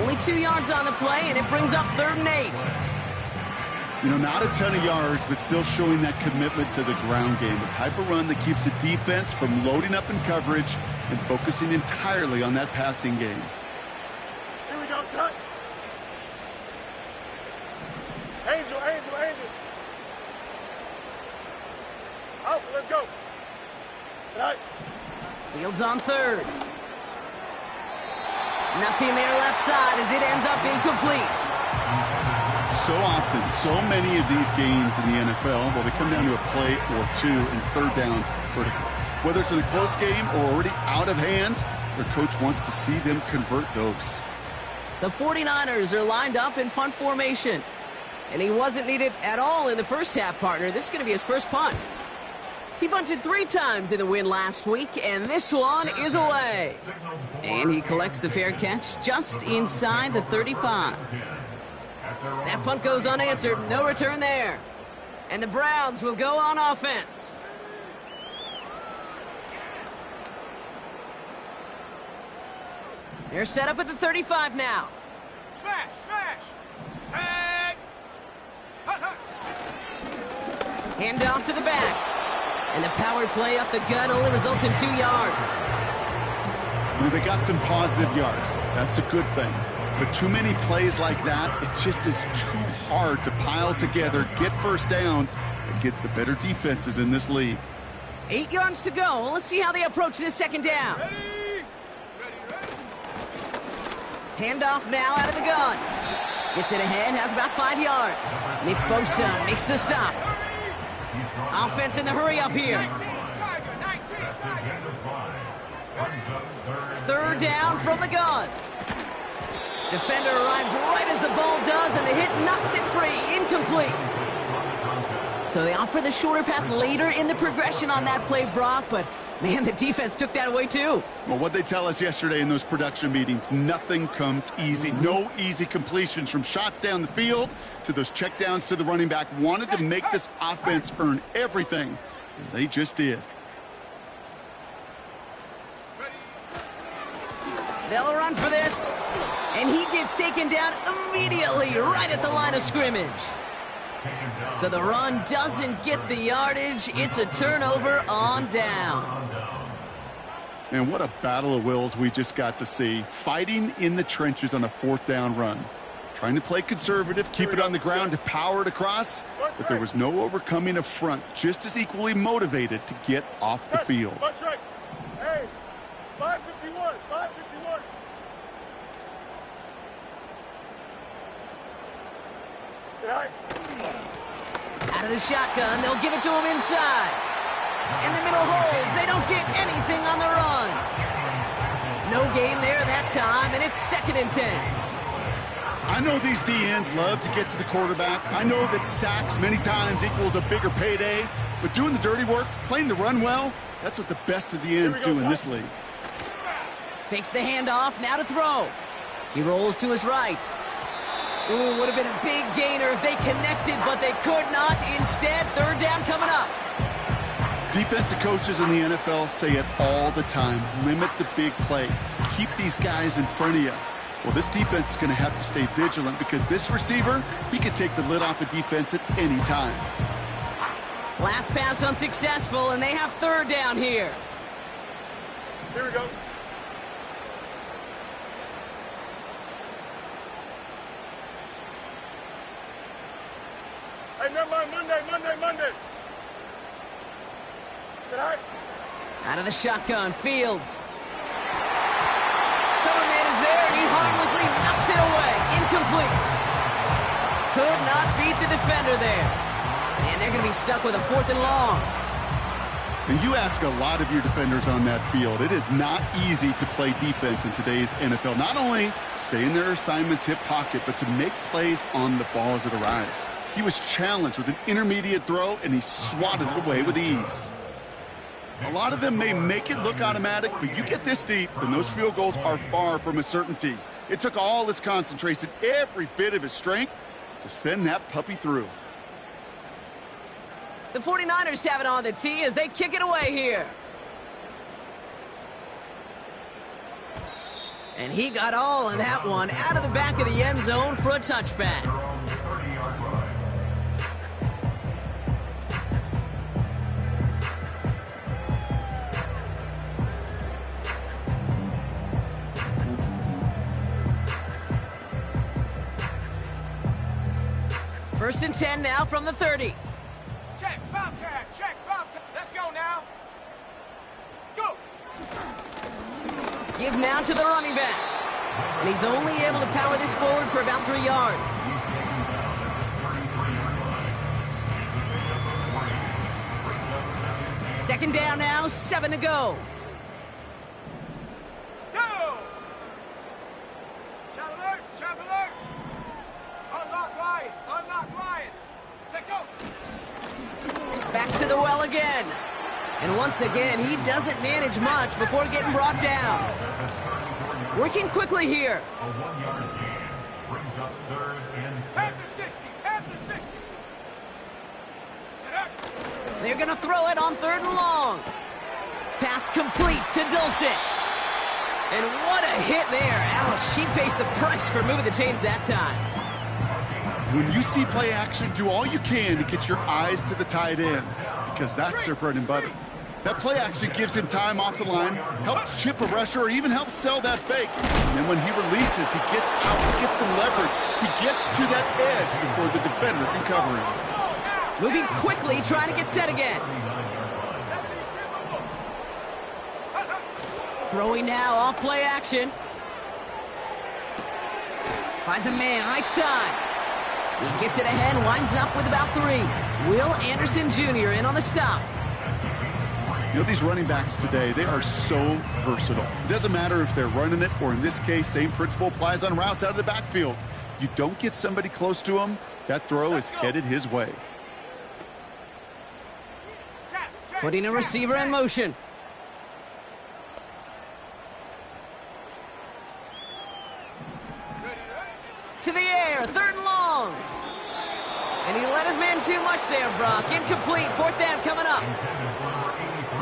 Only 2 yards on the play, and it brings up 3rd and 8. You know, not a ton of yards, but still showing that commitment to the ground game. The type of run that keeps the defense from loading up in coverage and focusing entirely on that passing game. Here we go, son. Angel. Out, let's go. Tonight. Fields on 3rd. Nothing there left side as it ends up incomplete. So often, so many of these games in the NFL, well, they come down to a play or two, and third downs critical. Whether it's in a close game or already out of hand, their coach wants to see them convert those. The 49ers are lined up in punt formation. And he wasn't needed at all in the first half, partner. This is going to be his first punt. He bunted 3 times in the win last week, and this one is away. And he collects the fair catch just inside the 35. That punt goes unanswered. No return there. And the Browns will go on offense. They're set up at the 35 now. Smash. Tag. Hut. Hand off to the back. And the power play up the gut only results in 2 yards. You know, they got some positive yards. That's a good thing. But too many plays like that, it just is too hard to pile together, get first downs, against the better defenses in this league. 8 yards to go. Well, let's see how they approach this second down. Ready. Handoff now out of the gun. Gets it ahead, has about 5 yards. Nick Bosa makes the stop. Offense in the hurry up here. 19, Tiger. 3rd down from the gun. Defender arrives right as the ball does, and the hit knocks it free. Incomplete. So they opt for the shorter pass later in the progression on that play, Brock, but man, the defense took that away too. Well, what they tell us yesterday in those production meetings, nothing comes easy. No easy completions from shots down the field to those checkdowns to the running back. Wanted to make this offense earn everything, and they just did. They'll run for this. And he gets taken down immediately right at the line of scrimmage. So the run doesn't get the yardage. It's a turnover on downs. And what a battle of wills we just got to see. Fighting in the trenches on a 4th down run. Trying to play conservative, keep it on the ground to power it across. But there was no overcoming a front just as equally motivated to get off the field. That's right. Hey, 551, 551. Out of the shotgun, they'll give it to him inside. In the middle holds, they don't get anything on the run. No gain there that time, and it's 2nd and 10. I know these DNs love to get to the quarterback. I know that sacks many times equals a bigger payday, but doing the dirty work, playing the run well, that's what the best of the ends do in this league. Fakes the handoff, now to throw. He rolls to his right. Ooh, would have been a big gainer if they connected, but they could not. Instead, 3rd down coming up. Defensive coaches in the NFL say it all the time. Limit the big play. Keep these guys in front of you. Well, this defense is going to have to stay vigilant because this receiver, he can take the lid off a defense at any time. Last pass unsuccessful, and they have 3rd down here. Here we go. Hey, never mind. Monday. Is it all right? Out of the shotgun, Fields. Cover man is there, and he harmlessly knocks it away. Incomplete. Could not beat the defender there. And they're going to be stuck with a 4th and long. And you ask a lot of your defenders on that field. It is not easy to play defense in today's NFL. Not only stay in their assignment's hip pocket, but to make plays on the ball as it arrives. He was challenged with an intermediate throw, and he swatted it away with ease. A lot of them may make it look automatic, but you get this deep, and those field goals are far from a certainty. It took all his concentration, every bit of his strength, to send that puppy through. The 49ers have it on the tee as they kick it away here. And he got all of that one out of the back of the end zone for a touchback. First and 10 now from the 30. Check, Bobcat. Let's go now. Go. Give now to the running back. And he's only able to power this forward for about 3 yards. Second down now, 7 to go. Go. Shot alert. Unlock Lion. Check go. Back to the well again. And once again, he doesn't manage much before getting brought down. Working quickly here. A 1-yard gain brings up 3rd and 6. At the 60. Get up. They're going to throw it on 3rd and long. Pass complete to Dulcich. And what a hit there. Ouch, she pays the price for moving the chains that time. When you see play action, do all you can to get your eyes to the tight end, because that's their bread and butter. That play action gives him time off the line, helps chip a rusher, or even helps sell that fake. And then when he releases, he gets out, gets some leverage. He gets to that edge before the defender can cover him. Moving quickly, trying to get set again. Throwing now off play action. Finds a man right side. He gets it ahead, winds up with about 3. Will Anderson Jr. in on the stop. You know, these running backs today, they are so versatile. It doesn't matter if they're running it, or in this case, same principle applies on routes out of the backfield. You don't get somebody close to him, that throw is headed his way. Putting a receiver in motion. To the air, 3rd and long. And he let his man too much there, Brock. Incomplete, 4th down coming up.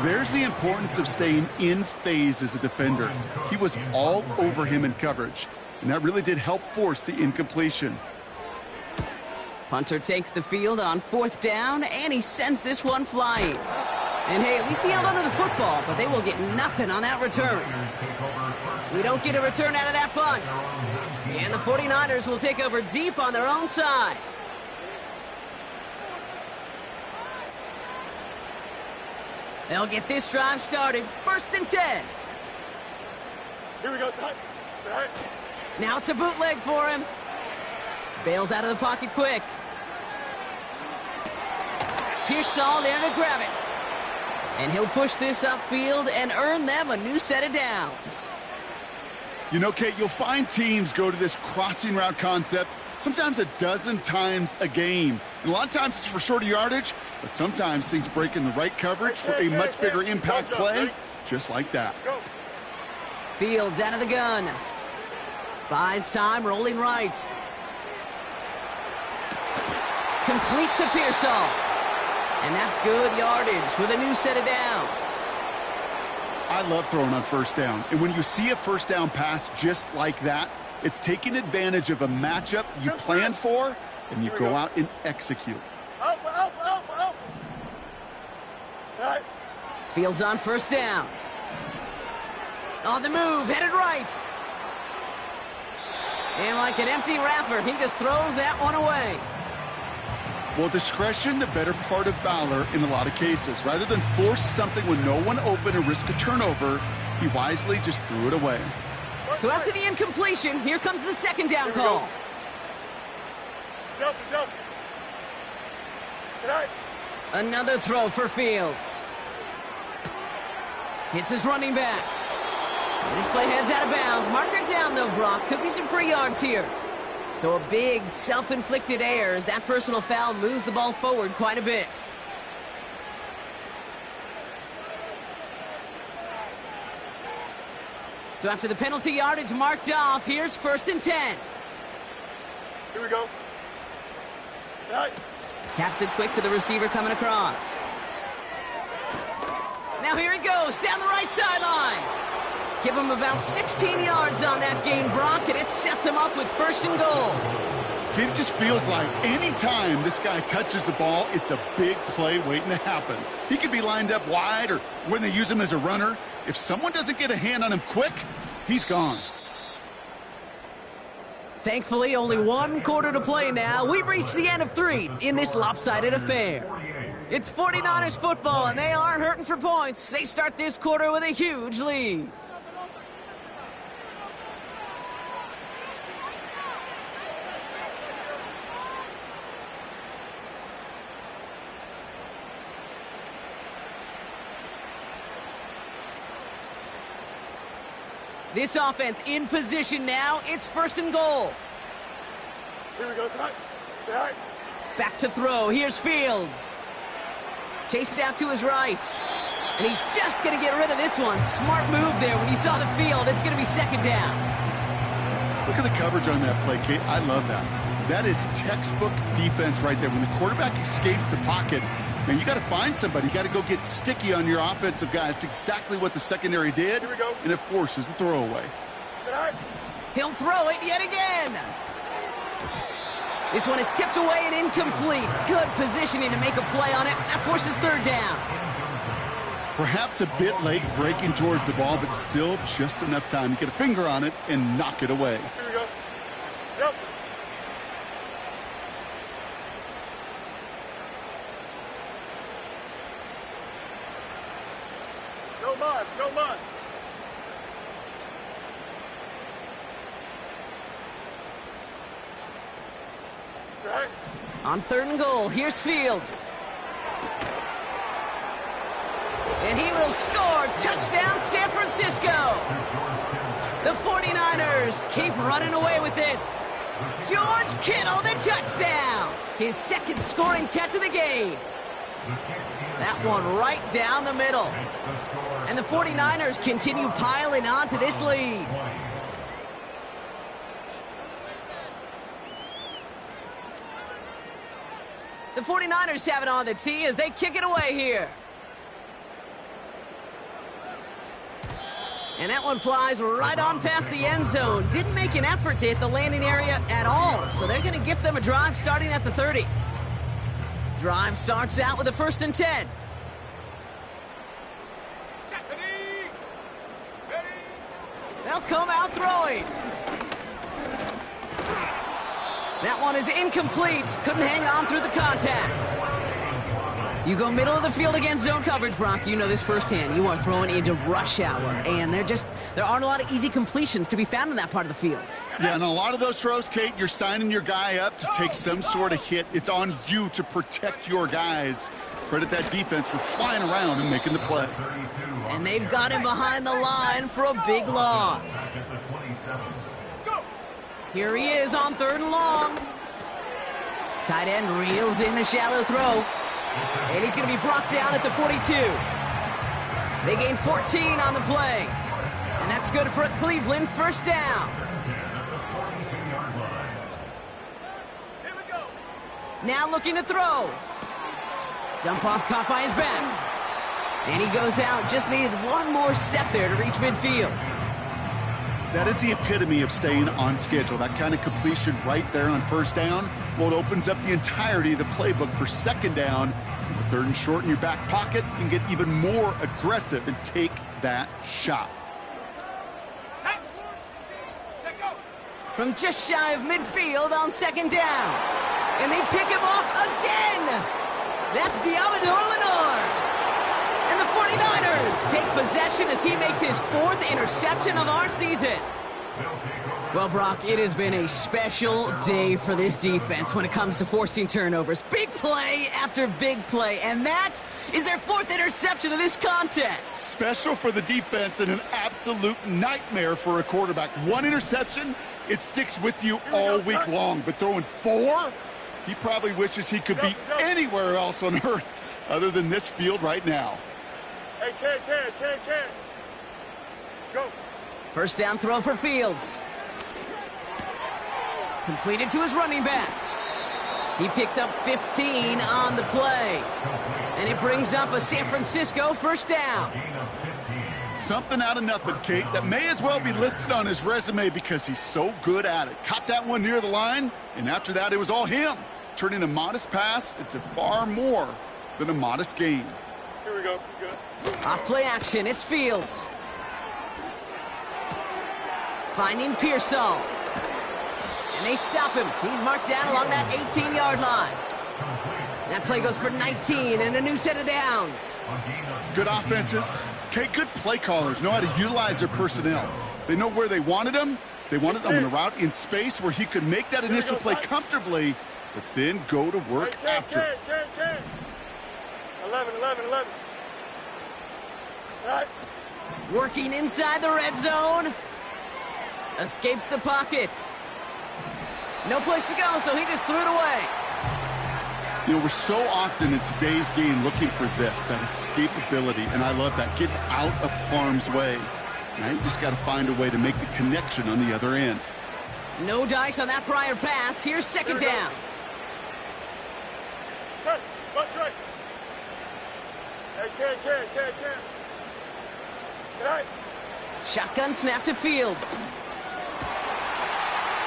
There's the importance of staying in phase as a defender. He was all over him in coverage, and that really did help force the incompletion. Punter takes the field on 4th down, and he sends this one flying. And hey, at least he held onto the football, but they will get nothing on that return. We don't get a return out of that punt. And the 49ers will take over deep on their own side. They'll get this drive started. 1st and 10. Here we go, side. Side. Now it's a bootleg for him. Bails out of the pocket quick. Pearsall there to grab it. And he'll push this upfield and earn them a new set of downs. You know, Kate, you'll find teams go to this crossing route concept sometimes a dozen times a game. And a lot of times it's for shorter yardage, but sometimes things break in the right coverage for a much bigger impact play, just like that. Fields out of the gun. Buys time, rolling right. Complete to Pearsall. And that's good yardage with a new set of downs. I love throwing on 1st down. And when you see a 1st down pass just like that, it's taking advantage of a matchup you plan for, and you go out and execute. Alpha. Right. Fields on 1st down. On the move, headed right. And like an empty wrapper, he just throws that one away. Well, discretion, the better part of valor in a lot of cases. Rather than force something with no one open and risk a turnover, he wisely just threw it away. So after the incompletion, here comes the 2nd down call. Delta. Right. Another throw for Fields. Hits his running back. This play heads out of bounds. Marker down, though, Brock. Could be some free yards here. So a big self-inflicted error as that personal foul moves the ball forward quite a bit. So after the penalty yardage marked off, here's 1st and 10. Here we go. Right. Taps it quick to the receiver coming across. Now here he goes, down the right sideline. Give him about 16 yards on that gain, Brock, and it sets him up with 1st and goal. It just feels like any time this guy touches the ball, it's a big play waiting to happen. He could be lined up wide or when they use him as a runner. If someone doesn't get a hand on him quick, he's gone. Thankfully, only 1 quarter to play now. We've reached the end of 3 in this lopsided affair. It's 49ers football, and they aren't hurting for points. They start this quarter with a huge lead. This offense in position now. It's 1st and goal. Here we go, side. Right. Back to throw. Here's Fields. Chased out to his right. And he's just going to get rid of this one. Smart move there. When you saw the field, it's going to be 2nd down. Look at the coverage on that play, Kate. I love that. That is textbook defense right there. When the quarterback escapes the pocket, man, you got to find somebody. You got to go get sticky on your offensive guy. It's exactly what the secondary did, Here we go. and it forces the throwaway. Side. He'll throw it yet again. This one is tipped away and incomplete. Good positioning to make a play on it. That forces 3rd down. Perhaps a bit late breaking towards the ball, but still just enough time to get a finger on it and knock it away. Here we go. Yep. No mas, no mas. Right. On 3rd and goal, here's Fields. And he will score. Touchdown, San Francisco. The 49ers keep running away with this. George Kittle, the touchdown. His 2nd scoring catch of the game. That one right down the middle. And the 49ers continue piling on to this lead. The 49ers have it on the tee as they kick it away here. And that one flies right on past the end zone. Didn't make an effort to hit the landing area at all, so they're going to gift them a drive starting at the 30. Drive starts out with a 1st and 10. They'll come out throwing. That one is incomplete. Couldn't hang on through the contact. You go middle of the field against zone coverage, Brock. You know this firsthand. You are throwing into rush hour, and there aren't a lot of easy completions to be found in that part of the field. Yeah, and a lot of those throws, Kate, you're signing your guy up to take some sort of hit. It's on you to protect your guys. Credit that defense for flying around and making the play. And they've got him behind the line for a big loss. Here he is on 3rd and long. Tight end reels in the shallow throw. And he's going to be brought down at the 42. They gain 14 on the play. And that's good for a Cleveland 1st down. Now looking to throw. Dump off caught by his back. And he goes out. Just needed one more step there to reach midfield. That is the epitome of staying on schedule. That kind of completion right there on 1st down. Well, it opens up the entirety of the playbook for 2nd down. With 3rd and short in your back pocket, you can get even more aggressive and take that shot. From just shy of midfield on 2nd down. And they pick him off again. That's Diamador Lenore. And the 49ers take possession as he makes his 4th interception of our season. Well, Brock, it has been a special day for this defense when it comes to forcing turnovers. Big play after big play, and that is their 4th interception of this contest. Special for the defense and an absolute nightmare for a quarterback. 1 interception, it sticks with you all week long, but throwing 4, he probably wishes he could be anywhere else on earth other than this field right now. Hey, Ken. Go. 1st down throw for Fields. Completed to his running back. He picks up 15 on the play. And it brings up a San Francisco 1st down. Something out of nothing, Kate, that may as well be listed on his resume because he's so good at it. Caught that one near the line, and after that it was all him, turning a modest pass into far more than a modest gain. Here we go. Good. Off play action, it's Fields. Finding Pearsall. And they stop him. He's marked down along that 18-yard line. That play goes for 19 and a new set of downs. Good offenses. Okay, good play callers know how to utilize their personnel. They know where they wanted him. They wanted him in a route in space where he could make that initial play comfortably, but then go to work after. 11. Right. Working inside the red zone. Escapes the pocket. No place to go, so he just threw it away. You know, we're so often in today's game looking for this, that escapability, and I love that. Get out of harm's way. Now you just got to find a way to make the connection on the other end. No dice on that prior pass. Here's 2nd down. Trust. Watch right. Hey, Ken. Right. Shotgun snap to Fields.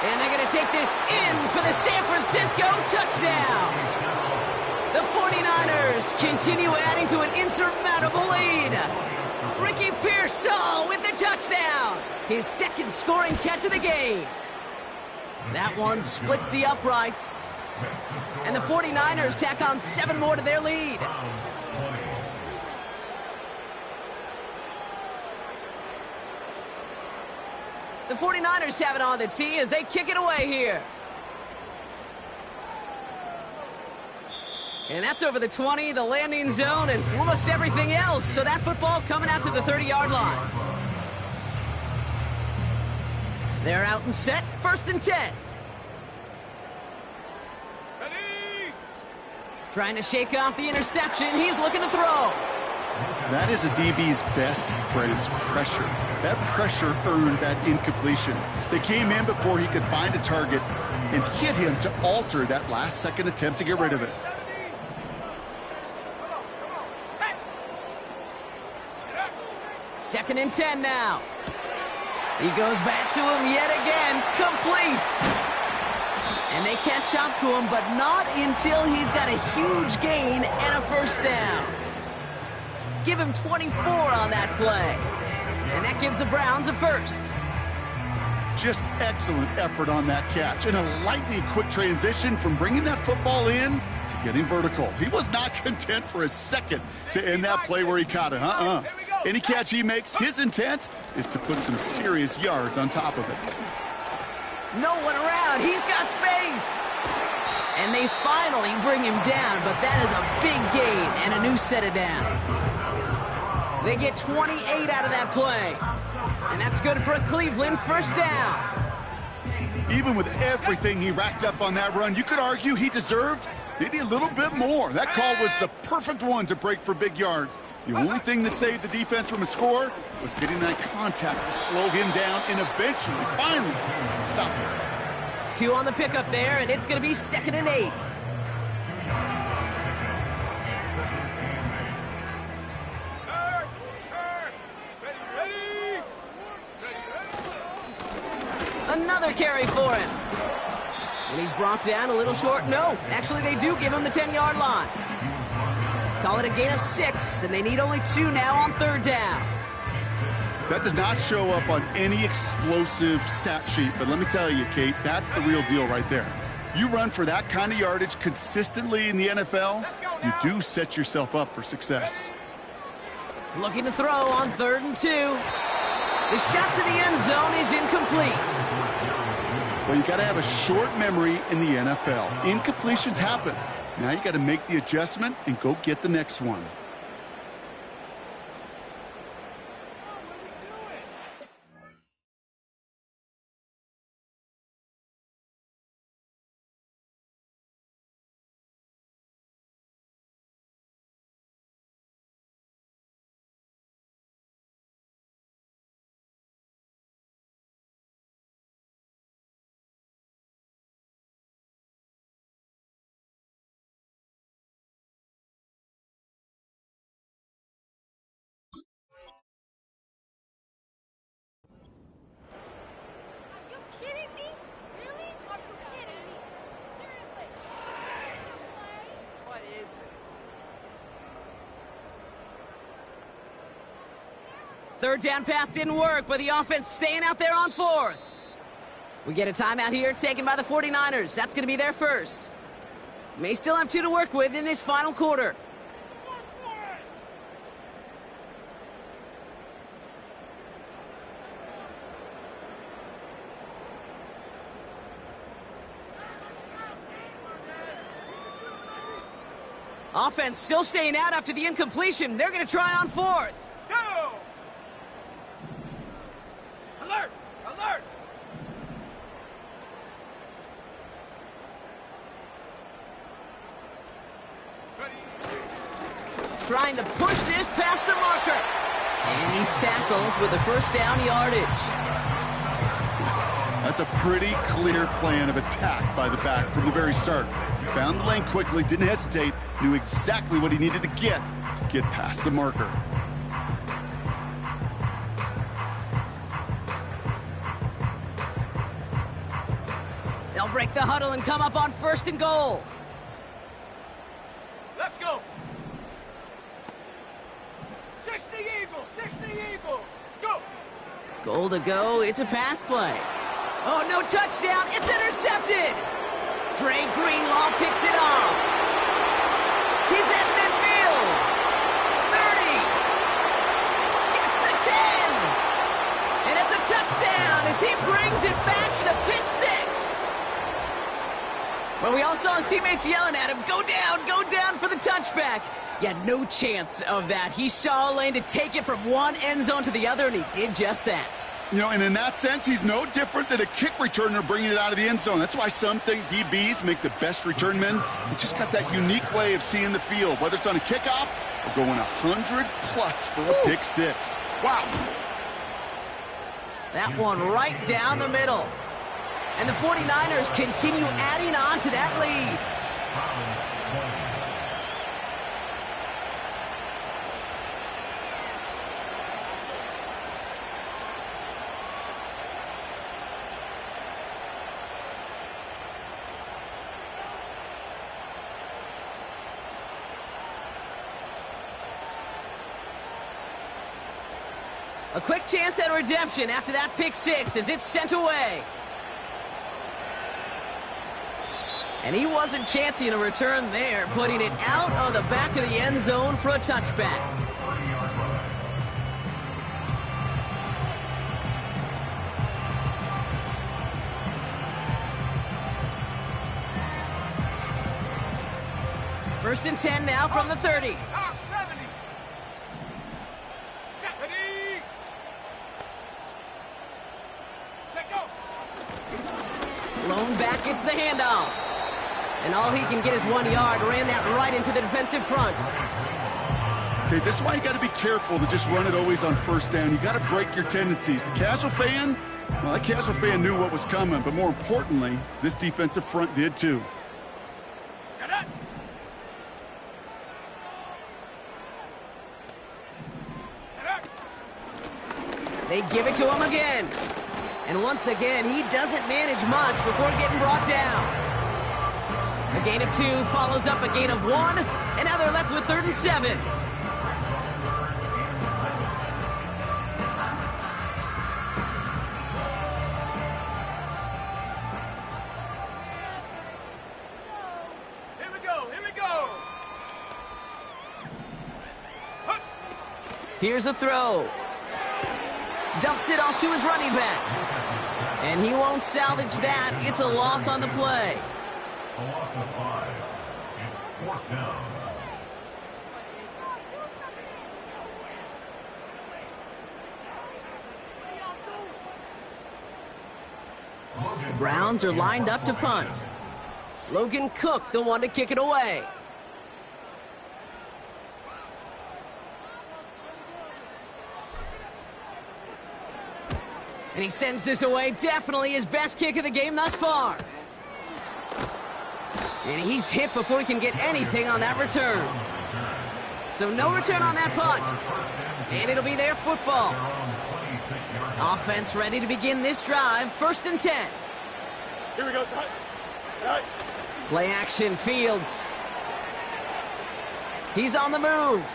And they're going to take this in for the San Francisco touchdown. The 49ers continue adding to an insurmountable lead. Ricky Pearsall with the touchdown. His 2nd scoring catch of the game. That one splits the uprights. And the 49ers tack on 7 more to their lead. The 49ers have it on the tee as they kick it away here. And that's over the 20, the landing zone, and almost everything else. So that football coming out to the 30-yard line. They're out and set, 1st and 10. Ready. Trying to shake off the interception. He's looking to throw. That is a DB's best friend, pressure. That pressure earned that incompletion. They came in before he could find a target and hit him to alter that last-second attempt to get rid of it. 2nd and 10 now. He goes back to him yet again, complete. And they catch up to him, but not until he's got a huge gain and a first down. Give him 24 on that play. And that gives the Browns a first. Just excellent effort on that catch, and a lightning quick transition from bringing that football in to getting vertical. He was not content for a second to end that play where he caught it. Any catch he makes, his intent is to put some serious yards on top of it. No one around. He's got space. And they finally bring him down, but that is a big gain and a new set of downs. They get 28 out of that play. And that's good for a Cleveland first down. Even with everything he racked up on that run, you could argue he deserved maybe a little bit more. That call was the perfect one to break for big yards. The only thing that saved the defense from a score was getting that contact to slow him down and eventually, finally, stop him. 2 on the pickup there, and it's going to be 2nd and 8. Another carry for him. And he's brought down a little short. No, actually they do give him the 10-yard line. Call it a gain of 6, and they need only 2 now on 3rd down. That does not show up on any explosive stat sheet, but let me tell you, Kate, that's the real deal right there. You run for that kind of yardage consistently in the NFL, you do set yourself up for success. Looking to throw on 3rd and 2. The shot to the end zone is incomplete. Well, you got to have a short memory in the NFL. Incompletions happen. Now you got to make the adjustment and go get the next one. Third down pass didn't work, but the offense staying out there on 4th. We get a timeout here taken by the 49ers. That's going to be their first. May still have 2 to work with in this final quarter. Offense still staying out after the incompletion. They're going to try on 4th. Go! Alert! Alert! Trying to push this past the marker. And he's tackled with the first down yardage. That's a pretty clear plan of attack by the back from the very start. Found the lane quickly, didn't hesitate, knew exactly what he needed to get past the marker. They'll break the huddle and come up on 1st and goal. Let's go! 60 Eagles! 60 Eagles! Go! Goal to go. It's a pass play. Oh, no touchdown. It's intercepted. Dre Greenlaw picks it off. He's at midfield. 30. Gets the 10. And it's a touchdown as he brings it back to pick 6. Well, we all saw his teammates yelling at him, go down for the touchback. Yeah, no chance of that. He saw a lane to take it from one end zone to the other, and he did just that. You know, and in that sense, he's no different than a kick returner bringing it out of the end zone. That's why some think DBs make the best return men. They just got that unique way of seeing the field, whether it's on a kickoff or going 100+ for a pick 6. Wow. That one right down the middle. And the 49ers continue adding on to that lead. A quick chance at redemption after that pick six as it's sent away. And he wasn't chancing a return there, putting it out of the back of the end zone for a touchback. First and 10 now from the 30. Top 70. 70. Check go. Lone back gets the handoff. And all he can get is 1 yard. Ran that right into the defensive front. Okay, this is why you got to be careful to just run it always on first down. You got to break your tendencies. The casual fan, well, that casual fan knew what was coming, but more importantly, this defensive front did too. Shut up. They give it to him again. And once again, he doesn't manage much before getting brought down. A gain of 2 follows up a gain of 1, and now they're left with 3rd and 7. Here we go. Here we go. Hup. Here's a throw. Dumps it off to his running back. And he won't salvage that. It's a loss on the play. A loss of 5. It's 4th down. The Browns are lined up to punt. Logan Cook, the one to kick it away. And he sends this away. Definitely his best kick of the game thus far. And he's hit before he can get anything on that return. So no return on that punt. And it'll be their football. Offense ready to begin this drive. 1st and 10. Here we go, son. All right. Play action, Fields. He's on the move.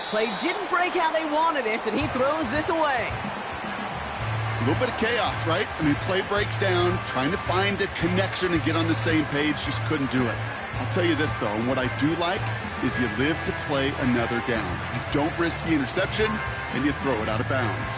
Play didn't break how they wanted it, and he throws this away. A little bit of chaos, right? I mean, play breaks down, trying to find a connection and get on the same page, just couldn't do it. I'll tell you this, though, and what I do like is you live to play another down. You don't risk the interception, and you throw it out of bounds.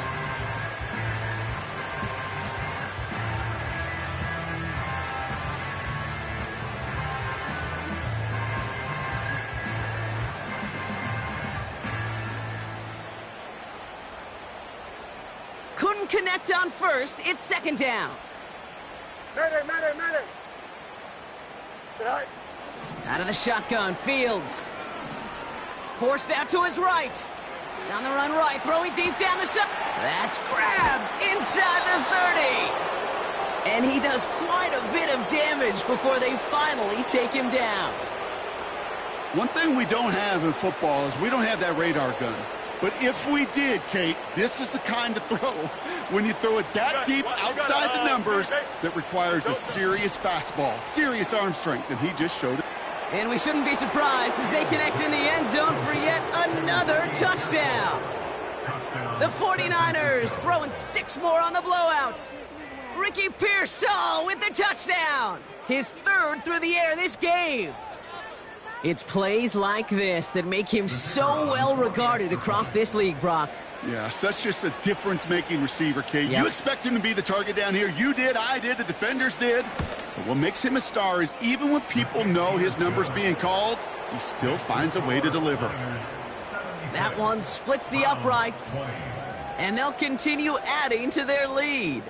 Couldn't connect on first. It's 2nd down. Mayday. All right. Out of the shotgun, Fields. Forced out to his right. Down the run right, throwing deep down the side. That's grabbed inside the 30. And he does quite a bit of damage before they finally take him down. One thing we don't have in football is we don't have that radar gun. But if we did, Kate, this is the kind of throw when you throw it that deep outside the numbers that requires a serious fastball, serious arm strength, and he just showed it. And we shouldn't be surprised as they connect in the end zone for yet another touchdown. The 49ers throwing 6 more on the blowout. Ricky Pearsall with the touchdown. His 3rd through the air this game. It's plays like this that make him so well regarded across this league, Brock. Yeah, such just a difference-making receiver, Kate. Yep. You expect him to be the target down here. You did, I did, the defenders did. But what makes him a star is even when people know his number's being called, he still finds a way to deliver. That one splits the uprights, and they'll continue adding to their lead.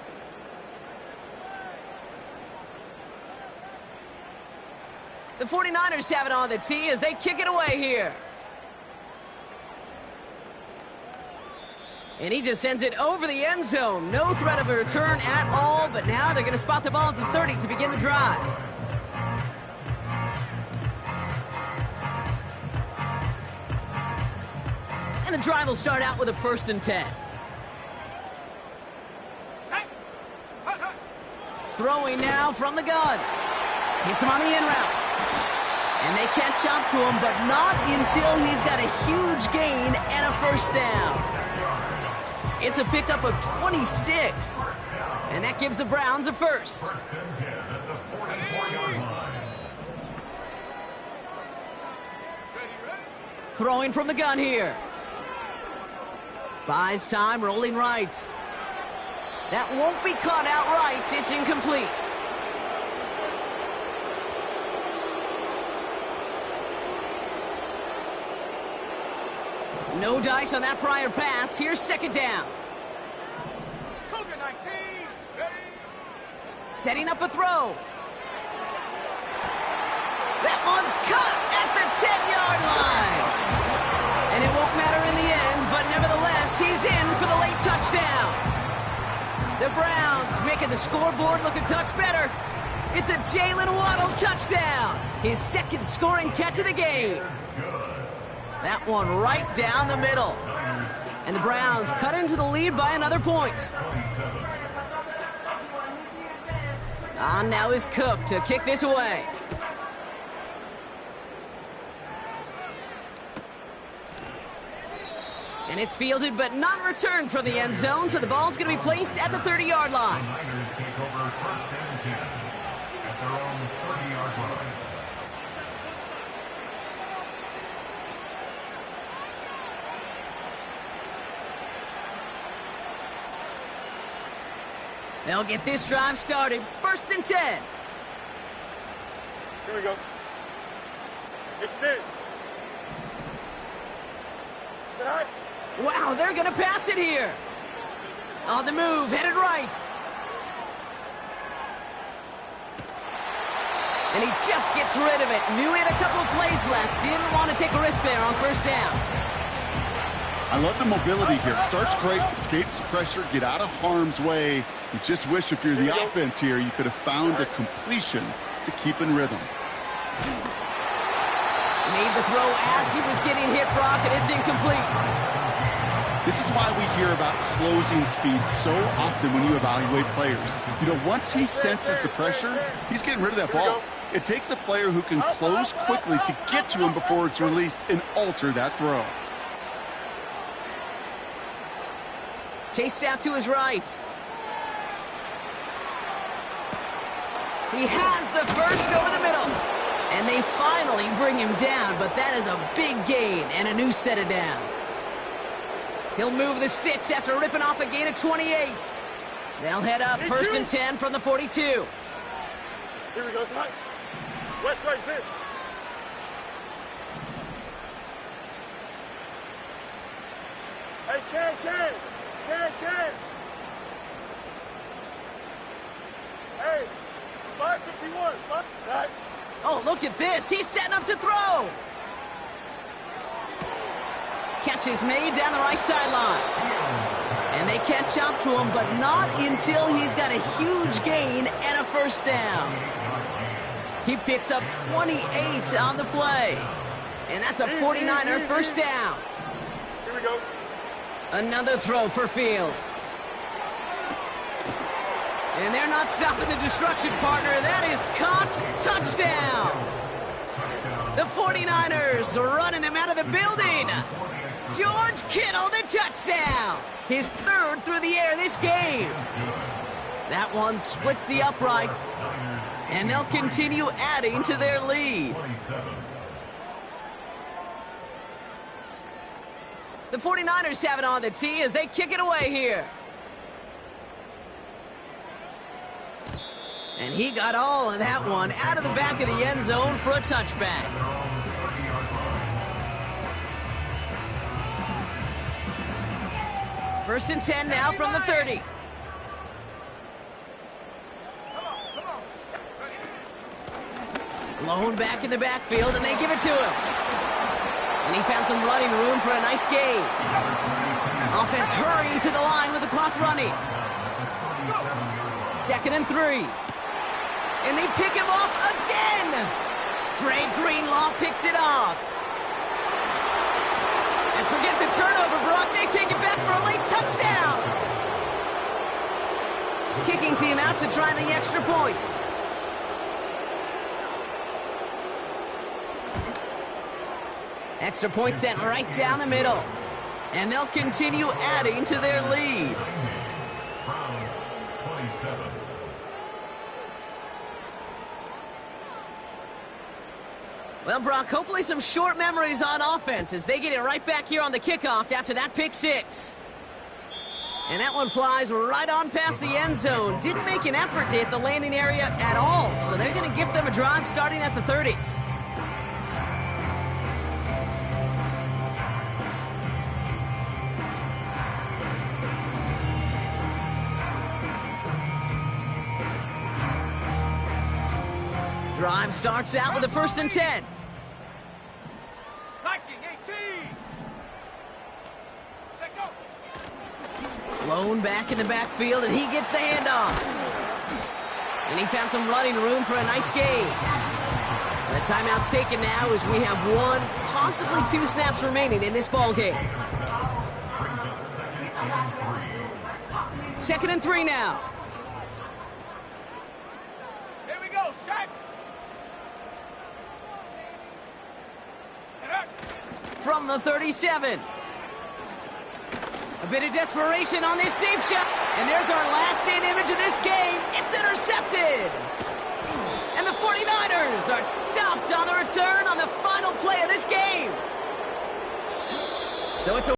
The 49ers have it on the tee as they kick it away here. And he just sends it over the end zone. No threat of a return at all, but now they're going to spot the ball at the 30 to begin the drive. And the drive will start out with a 1st and 10. Throwing now from the gun. Hits him on the in route. And they catch up to him, but not until he's got a huge gain and a first down. It's a pickup of 26. And that gives the Browns a first. Throwing from the gun here. Buys time, rolling right. That won't be caught outright. It's incomplete. No dice on that prior pass. Here's second down. Cougar 19, ready? Setting up a throw. That one's caught at the 10-yard line. And it won't matter in the end, but nevertheless, he's in for the late touchdown. The Browns making the scoreboard look a touch better. It's a Jalen Waddle touchdown. His second scoring catch of the game. That one right down the middle. And the Browns cut into the lead by another point. On now is Cook to kick this away. And it's fielded but not returned from the end zone, so the ball's going to be placed at the 30-yard line. Niners take over first and 10 at their own 30-yard line. They'll get this drive started. First and 10. Here we go. Extend. Is it hot? Wow, they're going to pass it here. On the move, headed right. And he just gets rid of it. Knew he had a couple of plays left. Didn't want to take a risk there on first down. I love the mobility here. Starts great, escapes pressure, get out of harm's way. You just wish if you're the offense here, you could have found a completion to keep in rhythm. Made the throw as he was getting hit, Brock, and it's incomplete. This is why we hear about closing speed so often when you evaluate players. You know, once he senses the pressure, he's getting rid of that ball. It takes a player who can close quickly to get to him before it's released and alter that throw. Chased out to his right. He has the first over the middle. And they finally bring him down, but that is a big gain and a new set of downs. He'll move the sticks after ripping off a gain of 28. They'll head up first and 10 from the 42. Here we go, Smite. West right fit. Hey, Ken. Hey, 551. Right. Oh, look at this. He's setting up to throw. Catch is made down the right sideline. And they catch up to him, but not until he's got a huge gain and a first down. He picks up 28 on the play. And that's a 49er first down. Here we go. Another throw for Fields. And they're not stopping the destruction, partner. That is caught. Touchdown. The 49ers running them out of the building. George Kittle, the touchdown. His third through the air this game. That one splits the uprights. And they'll continue adding to their lead. The 49ers have it on the tee as they kick it away here. And he got all of that one out of the back of the end zone for a touchback. First and 10 now from the 30. Lone back in the backfield, and they give it to him. And he found some running room for a nice gain. Offense hurrying to the line with the clock running. Second and 3. And they pick him off again. Dre Greenlaw picks it off. And forget the turnover, Brock. They take it back for a late touchdown. Kicking team out to try the extra point. Extra point sent right down the middle. And they'll continue adding to their lead. Browns 27. Well, Brock, hopefully some short memories on offense as they get it right back here on the kickoff after that pick six. And that one flies right on past the end zone. Didn't make an effort to hit the landing area at all. So they're going to give them a drive starting at the 30. Drive starts out with a 1st and 10. Hiking 18. Check out. Blown back in the backfield, and he gets the handoff. And he found some running room for a nice gain. The timeout's taken now as we have 1, possibly 2 snaps remaining in this ball game. Brings up 2nd and 3. 2nd and 3 now. Here we go, Shaq. From the 37. A bit of desperation on this deep shot. And there's our last-in image of this game. It's intercepted. And the 49ers are stopped on the return on the final play of this game. So it's a